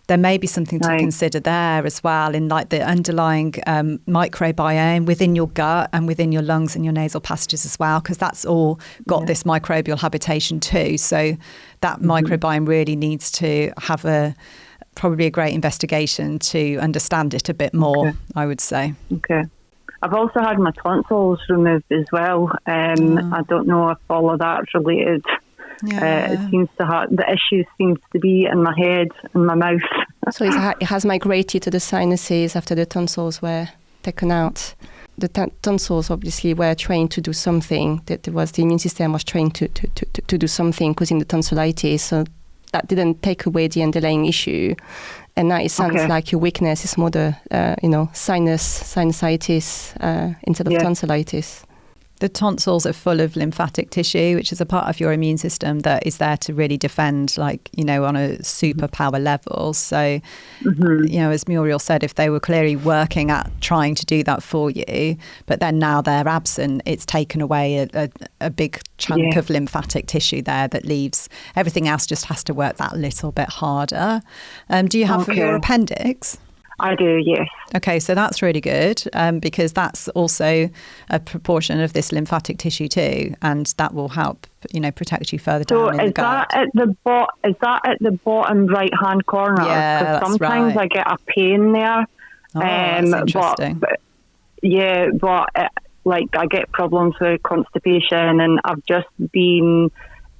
there may be something to consider there as well, in like the underlying microbiome within your gut and within your lungs and your nasal passages as well, because that's all got this microbial habitation too. So that microbiome really needs to have probably a great investigation to understand it a bit more, I would say. Okay. I've also had my tonsils removed as well. I don't know if all of that's related. It seems to have, the issue seems to be in my head and my mouth. So it has migrated to the sinuses after the tonsils were taken out. The tonsils obviously were trained to do something. The immune system was trained to do something causing the tonsillitis. So that didn't take away the underlying issue. And now it sounds like your weakness is more the sinusitis instead of tonsillitis. The tonsils are full of lymphatic tissue, which is a part of your immune system that is there to really defend, like, you know, on a superpower level. So, you know, as Muriel said, if they were clearly working at trying to do that for you, but then now they're absent, it's taken away a big chunk of lymphatic tissue there that leaves everything else just has to work that little bit harder. Do you have for your appendix? I do, yes. Okay, so that's really good because that's also a proportion of this lymphatic tissue too, and that will help, you know, protect you further down in the gut. Is that at the bottom right-hand corner? Yeah, that's sometimes I get a pain there. Oh, that's interesting. But like I get problems with constipation, and I've just been.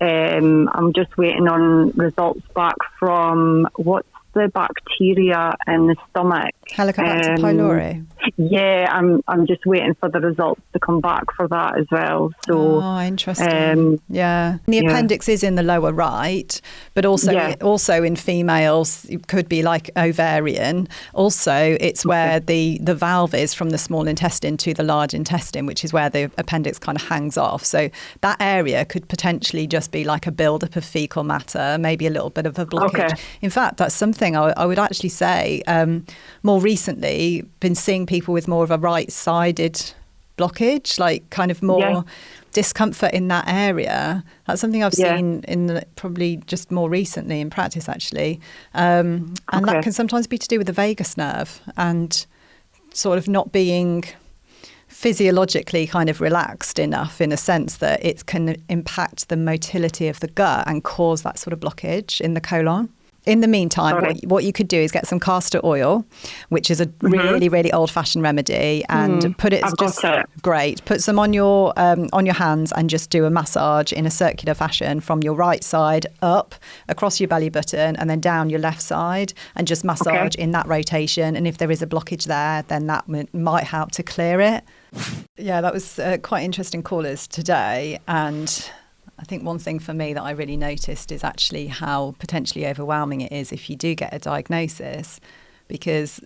I'm just waiting on results back from what's the bacteria in the stomach. Helicobacter pylori. Yeah, I'm just waiting for the results to come back for that as well. So, interesting. The appendix is in the lower right, but also in females it could be like ovarian. Also, it's where the valve is from the small intestine to the large intestine, which is where the appendix kind of hangs off. So that area could potentially just be like a buildup of fecal matter, maybe a little bit of a blockage. Okay. In fact, that's something I would actually say more recently been seeing people with more of a right-sided blockage, like kind of more discomfort in that area. That's something I've seen in probably just more recently in practice, actually. And that can sometimes be to do with the vagus nerve and sort of not being physiologically kind of relaxed enough, in a sense that it can impact the motility of the gut and cause that sort of blockage in the colon. In the meantime, what you could do is get some castor oil, which is a really, really old-fashioned remedy, and put it. Great. Put some on your hands and just do a massage in a circular fashion from your right side up across your belly button and then down your left side, and just massage in that rotation. And if there is a blockage there, then that might help to clear it. Yeah, that was quite interesting callers today, and I think one thing for me that I really noticed is actually how potentially overwhelming it is if you do get a diagnosis, because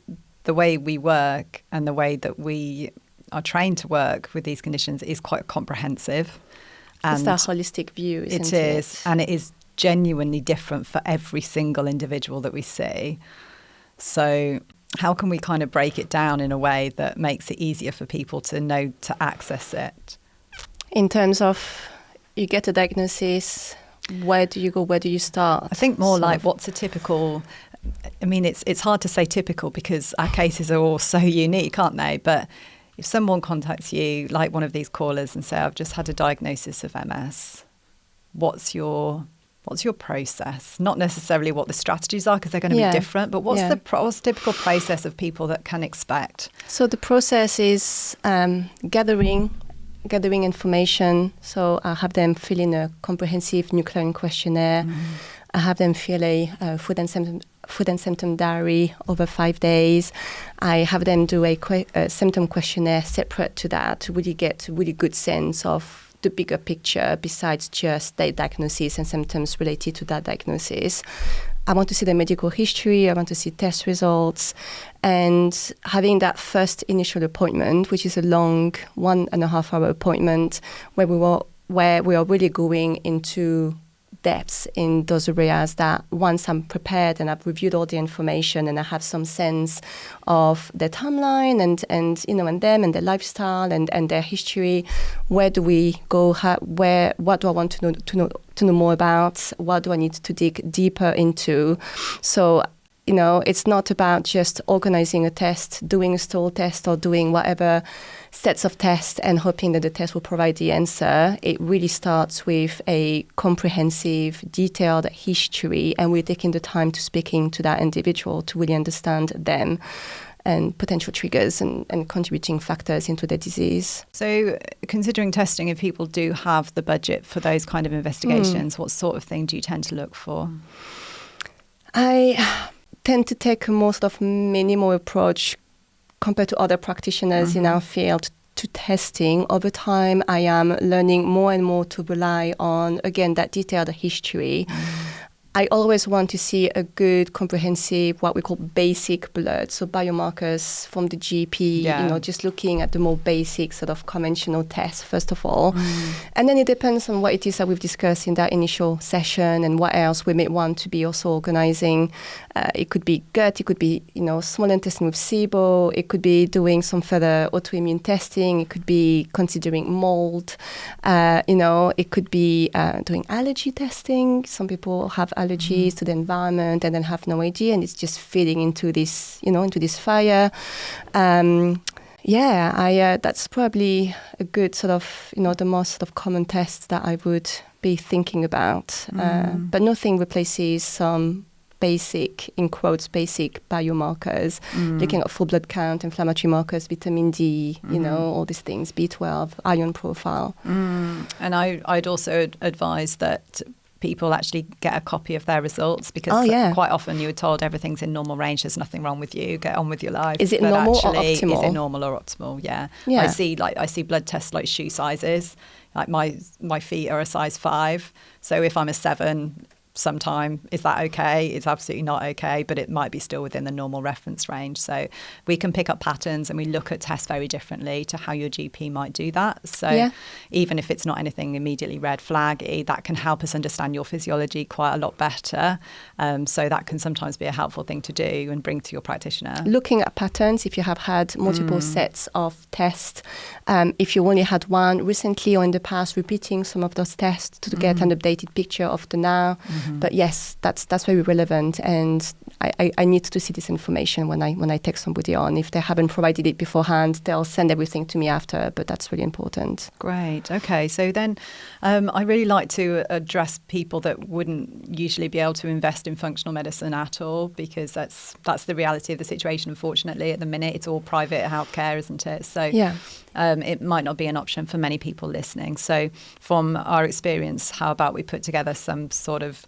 the way we work and the way that we are trained to work with these conditions is quite comprehensive. It's that holistic view, isn't it? It is, and it is genuinely different for every single individual that we see. So how can we kind of break it down in a way that makes it easier for people to know to access it? In terms of, you get a diagnosis, where do you go, where do you start? I think more like what's a typical, I mean, it's hard to say typical because our cases are all so unique, aren't they? But, if someone contacts you, like one of these callers, and say, I've just had a diagnosis of MS, what's your process? Not necessarily what the strategies are, because they're going to be different, but what's the typical process of people that can expect? So the process is gathering information. So I have them fill in a comprehensive nuclear questionnaire. I have them fill a food and symptom diary over 5 days. I have them do a symptom questionnaire separate to that to really get a really good sense of the bigger picture besides just the diagnosis and symptoms related to that diagnosis. I want to see the medical history. I want to see test results. And having that first initial appointment, which is a long 1.5 hour appointment, where we are really going into depths in those areas that once I'm prepared and I've reviewed all the information and I have some sense of their timeline and them and their lifestyle and their history, where do we go? What do I want to know more about? What do I need to dig deeper into? So, it's not about just organizing a test, doing a stool test or doing whatever sets of tests and hoping that the test will provide the answer. It really starts with a comprehensive, detailed history, and we're taking the time to speaking to that individual to really understand them and potential triggers and contributing factors into the disease. So considering testing, if people do have the budget for those kind of investigations, what sort of thing do you tend to look for? I tend to take a more sort of minimal approach compared to other practitioners in our field to testing. Over time, I am learning more and more to rely on, again, that detailed history. I always want to see a good, comprehensive, what we call basic blood, so biomarkers from the GP, just looking at the more basic sort of conventional tests, first of all. And then it depends on what it is that we've discussed in that initial session and what else we may want to be also organizing. It could be gut, it could be, small intestine with SIBO, it could be doing some further autoimmune testing, it could be considering mold, it could be doing allergy testing. Some people have allergies to the environment and then have no idea, and it's just feeding into this, into this fire. That's probably a good sort of, the most sort of common tests that I would be thinking about. But nothing replaces some basic, in quotes, basic biomarkers, looking at full blood count, inflammatory markers, vitamin D, all these things, B12, iron profile. And I'd also advise that people actually get a copy of their results, because quite often you were told everything's in normal range, there's nothing wrong with you, get on with your life. Is it normal or optimal? Is it normal or optimal? Yeah. I see blood tests like shoe sizes. Like my feet are a size 5. So if I'm a 7 sometime, is that okay? It's absolutely not okay, but it might be still within the normal reference range. So we can pick up patterns, and we look at tests very differently to how your GP might do that. So even if it's not anything immediately red flaggy, that can help us understand your physiology quite a lot better. So that can sometimes be a helpful thing to do and bring to your practitioner. Looking at patterns, if you have had multiple sets of tests, if you only had one recently or in the past, repeating some of those tests to get an updated picture of the now. But yes, that's very relevant, and I need to see this information when I take somebody on. If they haven't provided it beforehand, they'll send everything to me after, but that's really important. Great. Okay. So then I really like to address people that wouldn't usually be able to invest in functional medicine at all, because that's the reality of the situation. Unfortunately, at the minute, it's all private healthcare, isn't it? So it might not be an option for many people listening. So from our experience, how about we put together some sort of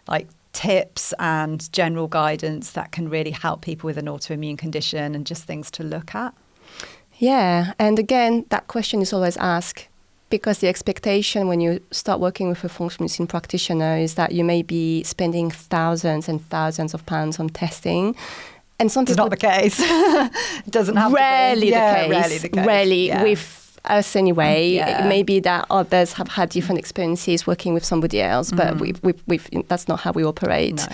like tips and general guidance that can really help people with an autoimmune condition and just things to look at? Yeah. And again, that question is always asked, because the expectation when you start working with a functional medicine practitioner is that you may be spending thousands and thousands of pounds on testing. And some people, it's not the case. It doesn't have rarely to be. Rarely the case. Rarely with us anyway. It may be that others have had different experiences working with somebody else, but we've that's not how we operate.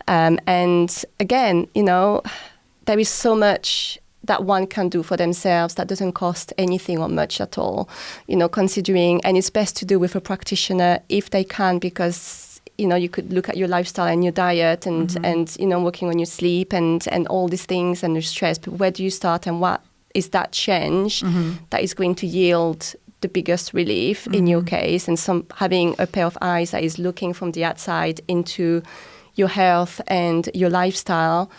No. And again, there is so much that one can do for themselves that doesn't cost anything or much at all, considering, and it's best to do with a practitioner if they can, because you could look at your lifestyle and your diet and working on your sleep and all these things and your stress, but where do you start and what is that change that is going to yield the biggest relief in your case, and having a pair of eyes that is looking from the outside into your health and your lifestyle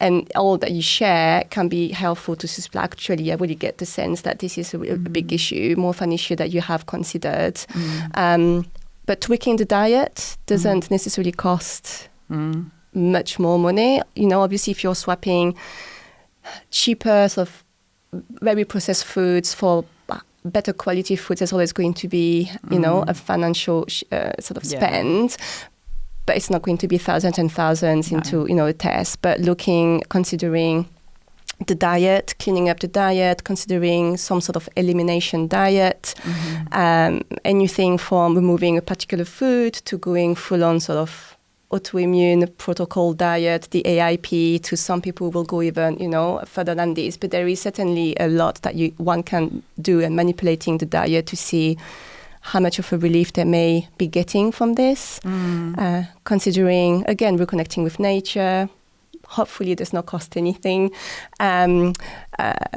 and all that you share can be helpful to actually I really get the sense that this is a big issue, more of an issue that you have considered. But tweaking the diet doesn't necessarily cost much more money. Obviously if you're swapping cheaper sort of very processed foods for better quality foods, there's always going to be, a financial sort of spend. But it's not going to be thousands and thousands into, a test. But considering the diet, cleaning up the diet, considering some sort of elimination diet, anything from removing a particular food to going full on sort of autoimmune protocol diet, the AIP, to some people will go even, further than this. But there is certainly a lot that one can do in manipulating the diet to see how much of a relief they may be getting from this. Considering, again, reconnecting with nature. Hopefully it does not cost anything.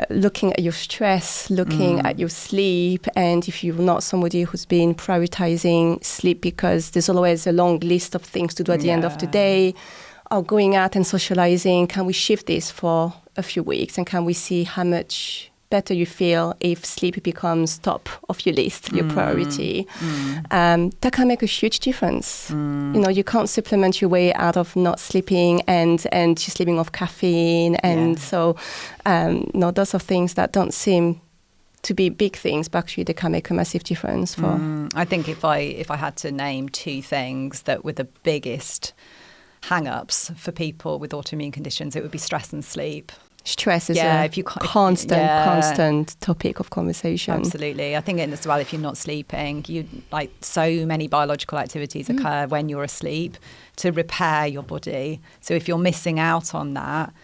Looking at your stress, looking at your sleep. And if you're not somebody who's been prioritizing sleep because there's always a long list of things to do at the end of the day, or going out and socializing, can we shift this for a few weeks? And can we see how much better you feel if sleep becomes top of your list, your priority? That can make a huge difference. You can't supplement your way out of not sleeping and just living off caffeine. And so, those are things that don't seem to be big things, but actually they can make a massive difference. I think if I had to name two things that were the biggest hang-ups for people with autoimmune conditions, it would be stress and sleep. Stress is a constant topic of conversation. Absolutely. I think as well, if you're not sleeping, so many biological activities occur when you're asleep to repair your body. So if you're missing out on that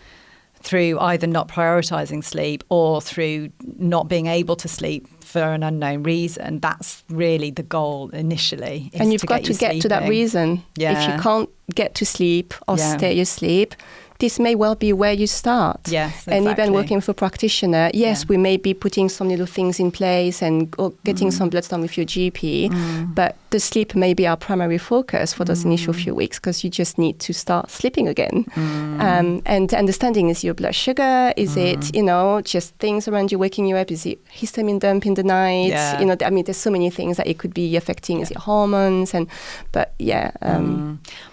through either not prioritizing sleep or through not being able to sleep for an unknown reason, that's really the goal initially. And you've got to get to that reason. If you can't get to sleep or stay asleep, this may well be where you start. Yes, exactly. And even working for a practitioner, we may be putting some little things in place and getting some bloods done with your GP, but the sleep may be our primary focus for those initial few weeks because you just need to start sleeping again. And understanding, is your blood sugar? Is it, just things around you waking you up? Is it histamine dump in the night? There's so many things that it could be affecting. Is it hormones? I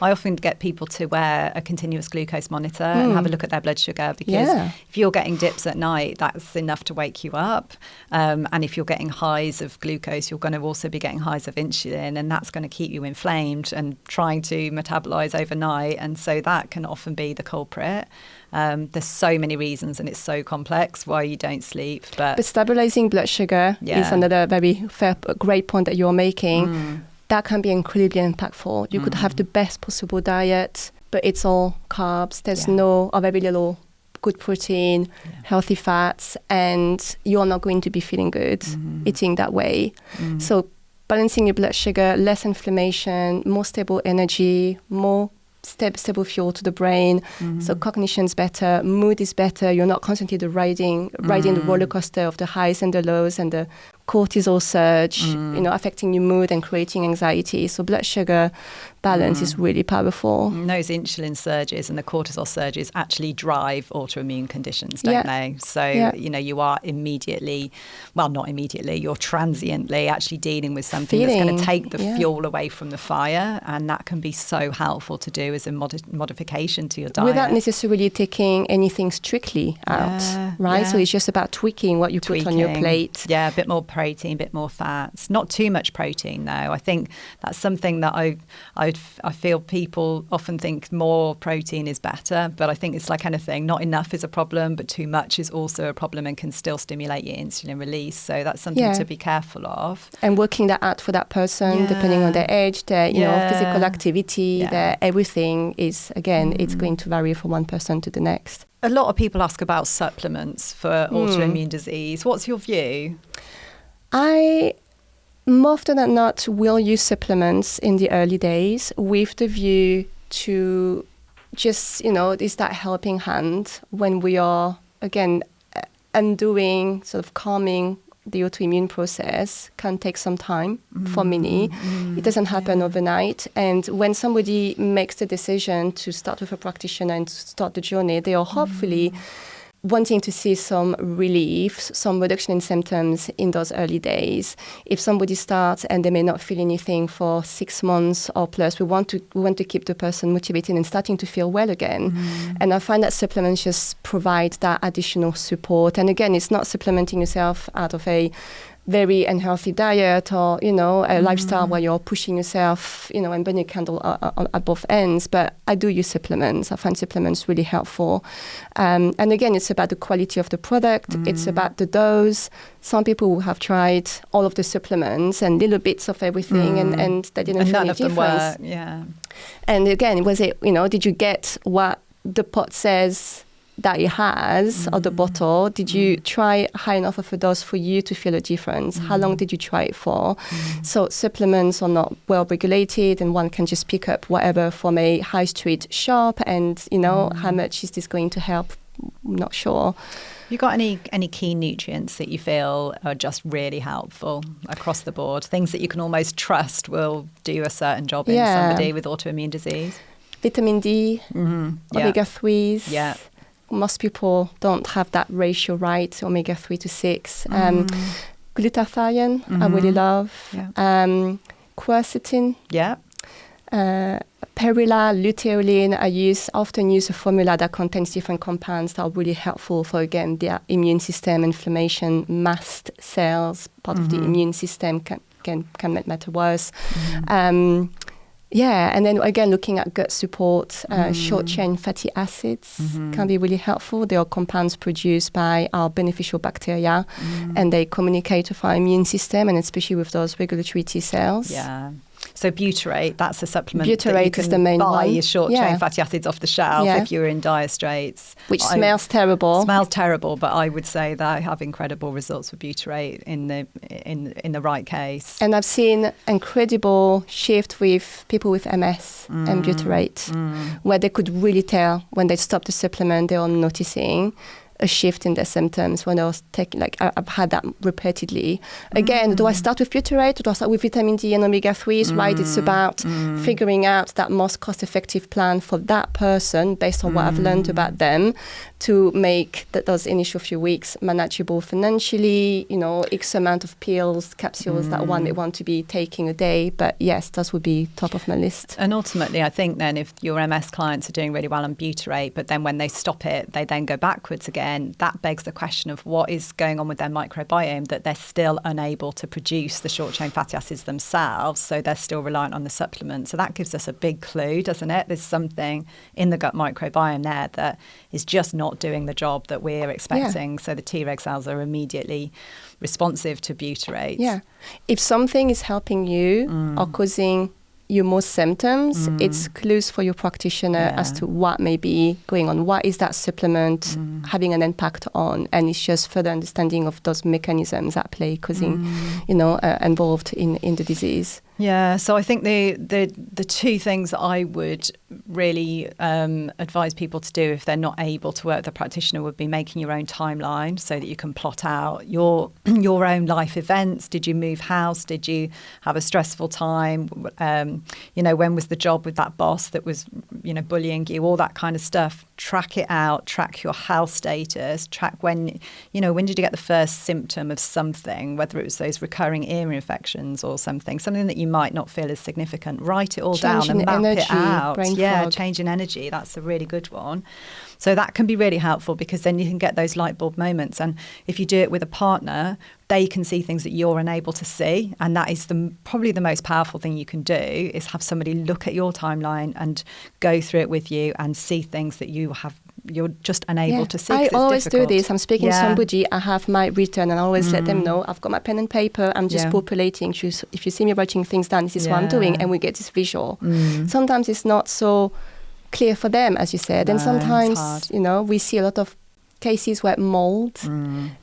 often get people to wear a continuous glucose monitor and have a look at their blood sugar, because if you're getting dips at night, that's enough to wake you up. And if you're getting highs of glucose, you're going to also be getting highs of insulin, and that's going to keep you inflamed and trying to metabolize overnight. And so that can often be the culprit. There's so many reasons, and it's so complex why you don't sleep. But stabilizing blood sugar is another very great point that you're making. That can be incredibly impactful. You could have the best possible diet, but it's all carbs. There's very little good protein, healthy fats, and you're not going to be feeling good eating that way. So balancing your blood sugar, less inflammation, more stable energy, more stable fuel to the brain. So cognition's better, mood is better. You're not constantly riding the roller coaster of the highs and the lows and the cortisol surge, affecting your mood and creating anxiety. So blood sugar balance is really powerful. Those insulin surges and the cortisol surges actually drive autoimmune conditions, don't they? So, you are you're transiently actually dealing with something that's going to take the fuel away from the fire, and that can be so helpful to do as a modification to your diet. Without necessarily taking anything strictly out, right? Yeah. So it's just about tweaking what you put on your plate. Yeah, a bit more protein, a bit more fats. Not too much protein, though. I think that's something that I feel people often think more protein is better, but I think it's like anything. Not enough is a problem, but too much is also a problem and can still stimulate your insulin release. So that's something to be careful of. And working that out for that person, depending on their age, their physical activity, their everything is, again, it's going to vary from one person to the next. A lot of people ask about supplements for autoimmune disease. What's your view? I, more often than not, will use supplements in the early days with the view to just, is that helping hand when we are, again, undoing, sort of calming the autoimmune process can take some time for many. It doesn't happen overnight. And when somebody makes the decision to start with a practitioner and to start the journey, they are hopefully wanting to see some relief, some reduction in symptoms in those early days. If somebody starts and they may not feel anything for 6 months or plus, we want to keep the person motivated and starting to feel well again. And I find that supplements just provide that additional support. And again, it's not supplementing yourself out of a very unhealthy diet or, a lifestyle where you're pushing yourself, and burning a candle at both ends. But I do use supplements. I find supplements really helpful. And again, it's about the quality of the product. It's about the dose. Some people who have tried all of the supplements and little bits of everything and they didn't feel any difference. None of them were, yeah. And again, was it, did you get what the pot says that it has, or the bottle? Did you try high enough of a dose for you to feel a difference? How long did you try it for? So supplements are not well regulated, and one can just pick up whatever from a high street shop, and how much is this going to help? I'm not sure. You got any key nutrients that you feel are just really helpful across the board? Things that you can almost trust will do a certain job in somebody with autoimmune disease? Vitamin D, omega-3s. Yeah. Most people don't have that ratio right, omega-3 to 6. Glutathione, I really love. Yeah. Quercetin. Yeah. Perilla, luteolin, I often use a formula that contains different compounds that are really helpful for, again, the immune system, inflammation, mast cells, part of the immune system can matter worse. And then again, looking at gut support, short-chain fatty acids can be really helpful. They are compounds produced by our beneficial bacteria, and they communicate with our immune system, and especially with those regulatory T cells. Yeah. So butyrate, that's a supplement butyrate that you can is the main buy one. your short-chain fatty acids off the shelf if you're in dire straits. Which smells terrible. Smells terrible, but I would say that I have incredible results with butyrate in the right case. And I've seen incredible shift with people with MS and butyrate, where they could really tell when they stop the supplement, they are noticing a shift in their symptoms when I was taking, I've had that repeatedly. Again, do I start with butyrate or do I start with vitamin D and omega-3s, right? It's about figuring out that most cost-effective plan for that person based on what I've learned about them to make those initial few weeks manageable financially, X amount of pills, capsules that one may want to be taking a day. But yes, those would be top of my list. And ultimately, I think then if your MS clients are doing really well on butyrate, but then when they stop it, they then go backwards again, that begs the question of what is going on with their microbiome, that they're still unable to produce the short-chain fatty acids themselves, so they're still reliant on the supplement. So that gives us a big clue, doesn't it? There's something in the gut microbiome there that is just not doing the job that we're expecting. Yeah. So the Treg cells are immediately responsive to butyrate. Yeah. If something is helping you or causing you more symptoms, it's clues for your practitioner as to what may be going on. What is that supplement having an impact on? And it's just further understanding of those mechanisms at play causing, involved in the disease. Yeah, so I think the two things that I would really advise people to do if they're not able to work with a practitioner would be making your own timeline so that you can plot out your own life events. Did you move house? Did you have a stressful time? When was the job with that boss that was, bullying you? All that kind of stuff. Track it out. Track your health status. Track when did you get the first symptom of something, whether it was those recurring ear infections or something that you might not feel is significant. Write it all down and map it out. Change in energy. That's a really good one. So that can be really helpful because then you can get those light bulb moments. And if you do it with a partner, they can see things that you're unable to see. And that is probably the most powerful thing you can do, is have somebody look at your timeline and go through it with you and see things that you're just unable to see. I always do this. I'm speaking to somebody, I have my written, and I always let them know, I've got my pen and paper, I'm just populating. If you see me writing things down, this is what I'm doing, and we get this visual. Sometimes it's not so clear for them, as you said, and sometimes, we see a lot of cases where mold,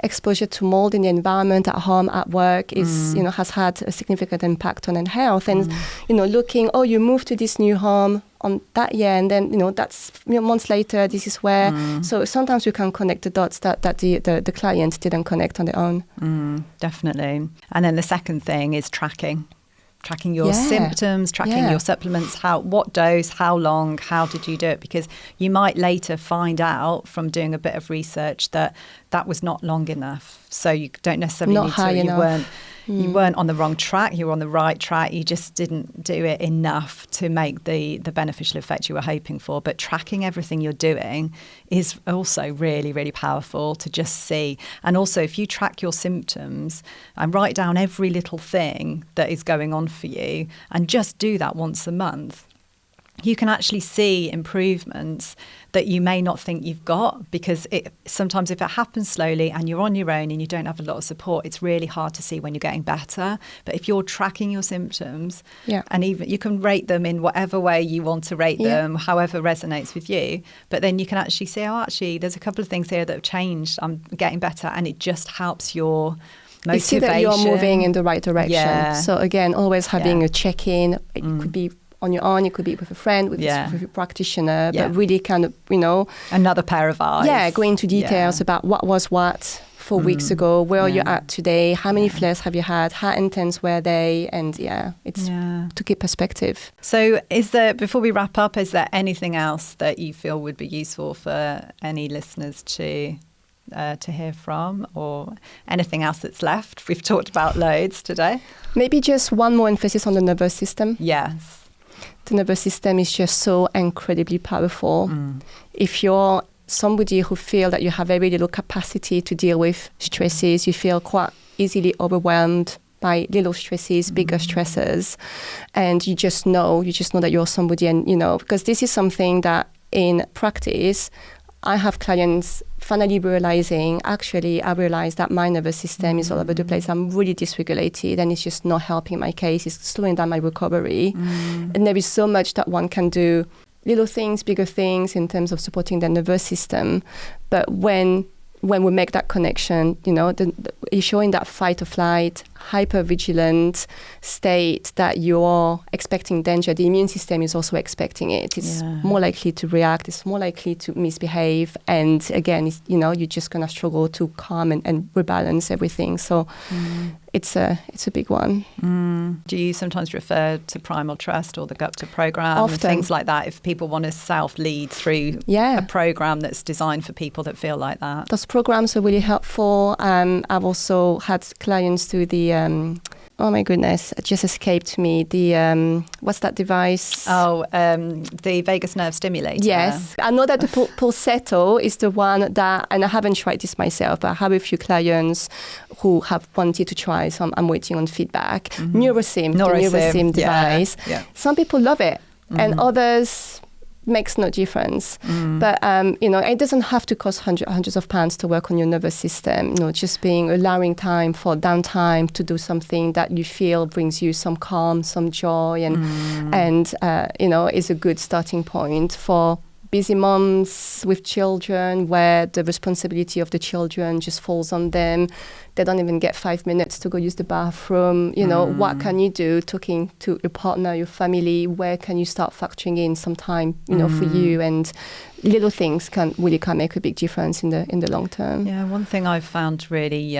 exposure to mold in the environment, at home, at work, is has had a significant impact on health. And looking, you moved to this new home on that year, and then that's months later. This is where. So sometimes we can connect the dots that the client didn't connect on their own. Definitely. And then the second thing is tracking your symptoms, tracking your supplements, what dose, how long, how did you do it? Because you might later find out from doing a bit of research that was not long enough. So you don't necessarily not need high to. enough. You weren't on the wrong track. You were on the right track. You just didn't do it enough to make the beneficial effect you were hoping for. But tracking everything you're doing is also really, really powerful to just see. And also, if you track your symptoms and write down every little thing that is going on for you and just do that once a month, you can actually see improvements that you may not think you've got, because sometimes if it happens slowly and you're on your own and you don't have a lot of support, it's really hard to see when you're getting better. But if you're tracking your symptoms, and even you can rate them in whatever way you want to rate them, however resonates with you, but then you can actually say, actually, there's a couple of things here that have changed. I'm getting better, and it just helps your motivation. You see that you're moving in the right direction. Yeah. So again, always having a check-in. It could be on your own, it could be with a friend, with a practitioner, but really kind of, another pair of eyes. Yeah, go into details about what was what 4 weeks ago, where are you at today, how many flares have you had, how intense were they, and it's to keep perspective. So before we wrap up, is there anything else that you feel would be useful for any listeners to hear from, or anything else that's left? We've talked about loads today. Maybe just one more emphasis on the nervous system. Yes. The nervous system is just so incredibly powerful. If you're somebody who feel that you have very little capacity to deal with stresses, you feel quite easily overwhelmed by little stresses, bigger stresses, and you just know that you're somebody, and because this is something that in practice I have clients finally realizing, actually, I realized that my nervous system is all over the place. I'm really dysregulated, and it's just not helping my case. It's slowing down my recovery. And there is so much that one can do, little things, bigger things, in terms of supporting the nervous system. But when we make that connection, you're showing that fight or flight, hyper-vigilant state that you're expecting danger. The immune system is also expecting it. It's more likely to react. It's more likely to misbehave. And again, you're just going to struggle to calm and rebalance everything. So it's a big one. Do you sometimes refer to Primal Trust or the Gupta program Often. and things like that, if people want to self-lead through a program that's designed for people that feel like that? Those programs are really helpful. I've also had clients do the oh my goodness, it just escaped me. The what's that device? The vagus nerve stimulator. Yes, I know that the Pulsetto is the one that, and I haven't tried this myself, but I have a few clients who have wanted to try, so I'm waiting on feedback. Neurosim, the Neurosim device. Yeah. Some people love it, and others makes no difference. But it doesn't have to cost hundreds of pounds to work on your nervous system. Just allowing time for downtime to do something that you feel brings you some calm, some joy, and is a good starting point for busy moms with children, where the responsibility of the children just falls on them. They don't even get 5 minutes to go use the bathroom. What can you do? Talking to your partner, your family, where can you start factoring in some time, for you? And little things can make a big difference in the long term. Yeah, one thing I've found really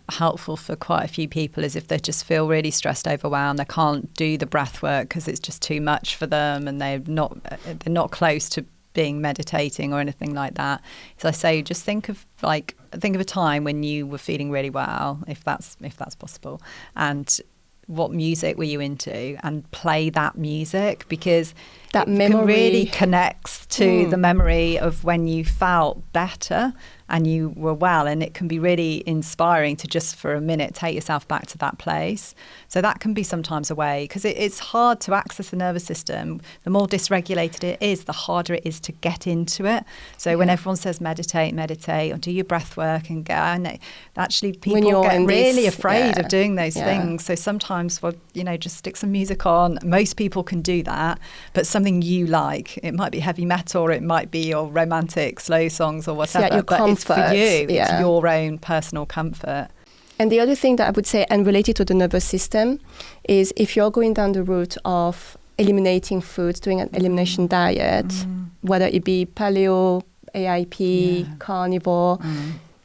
helpful for quite a few people is if they just feel really stressed, overwhelmed, they can't do the breath work because it's just too much for them, and they're not close to being meditating or anything like that. So I say, just think of a time when you were feeling really well, if that's possible, and what music were you into, and play that music, because that memory really connects to the memory of when you felt better and you were well, and it can be really inspiring to just for a minute take yourself back to that place. So that can be sometimes a way, because it's hard to access the nervous system. The more dysregulated it is, the harder it is to get into it. So when everyone says meditate or do your breath work, and actually people get really afraid of doing those things. So sometimes, just stick some music on. Most people can do that, but some something you like. It might be heavy metal, or it might be your romantic slow songs or whatever. your but it's for comfort, you. yeah. It's your own personal comfort. And the other thing that I would say, and related to the nervous system, is if you're going down the route of eliminating foods, doing an elimination diet, whether it be paleo, AIP, carnivore,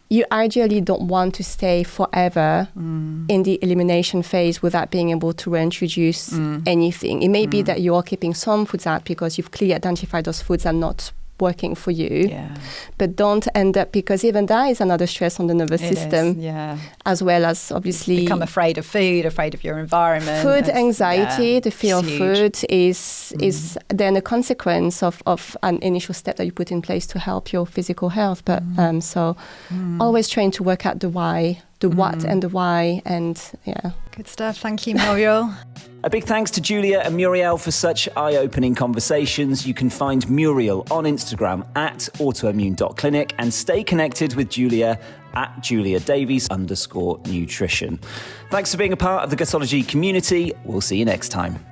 you ideally don't want to stay forever in the elimination phase without being able to reintroduce anything. It may be that you are keeping some foods out because you've clearly identified those foods are not working for you, but don't end up, because even that is another stress on the nervous system, as well as obviously become afraid of food, afraid of your environment. Food anxiety, the fear of food is then a consequence of an initial step that you put in place to help your physical health. But so always trying to work out the why, the what and the why, and Good stuff. Thank you, Muriel. A big thanks to Julia and Muriel for such eye-opening conversations. You can find Muriel on Instagram at autoimmune.clinic and stay connected with Julia at Julia Davies_nutrition. Thanks for being a part of the Gutology community. We'll see you next time.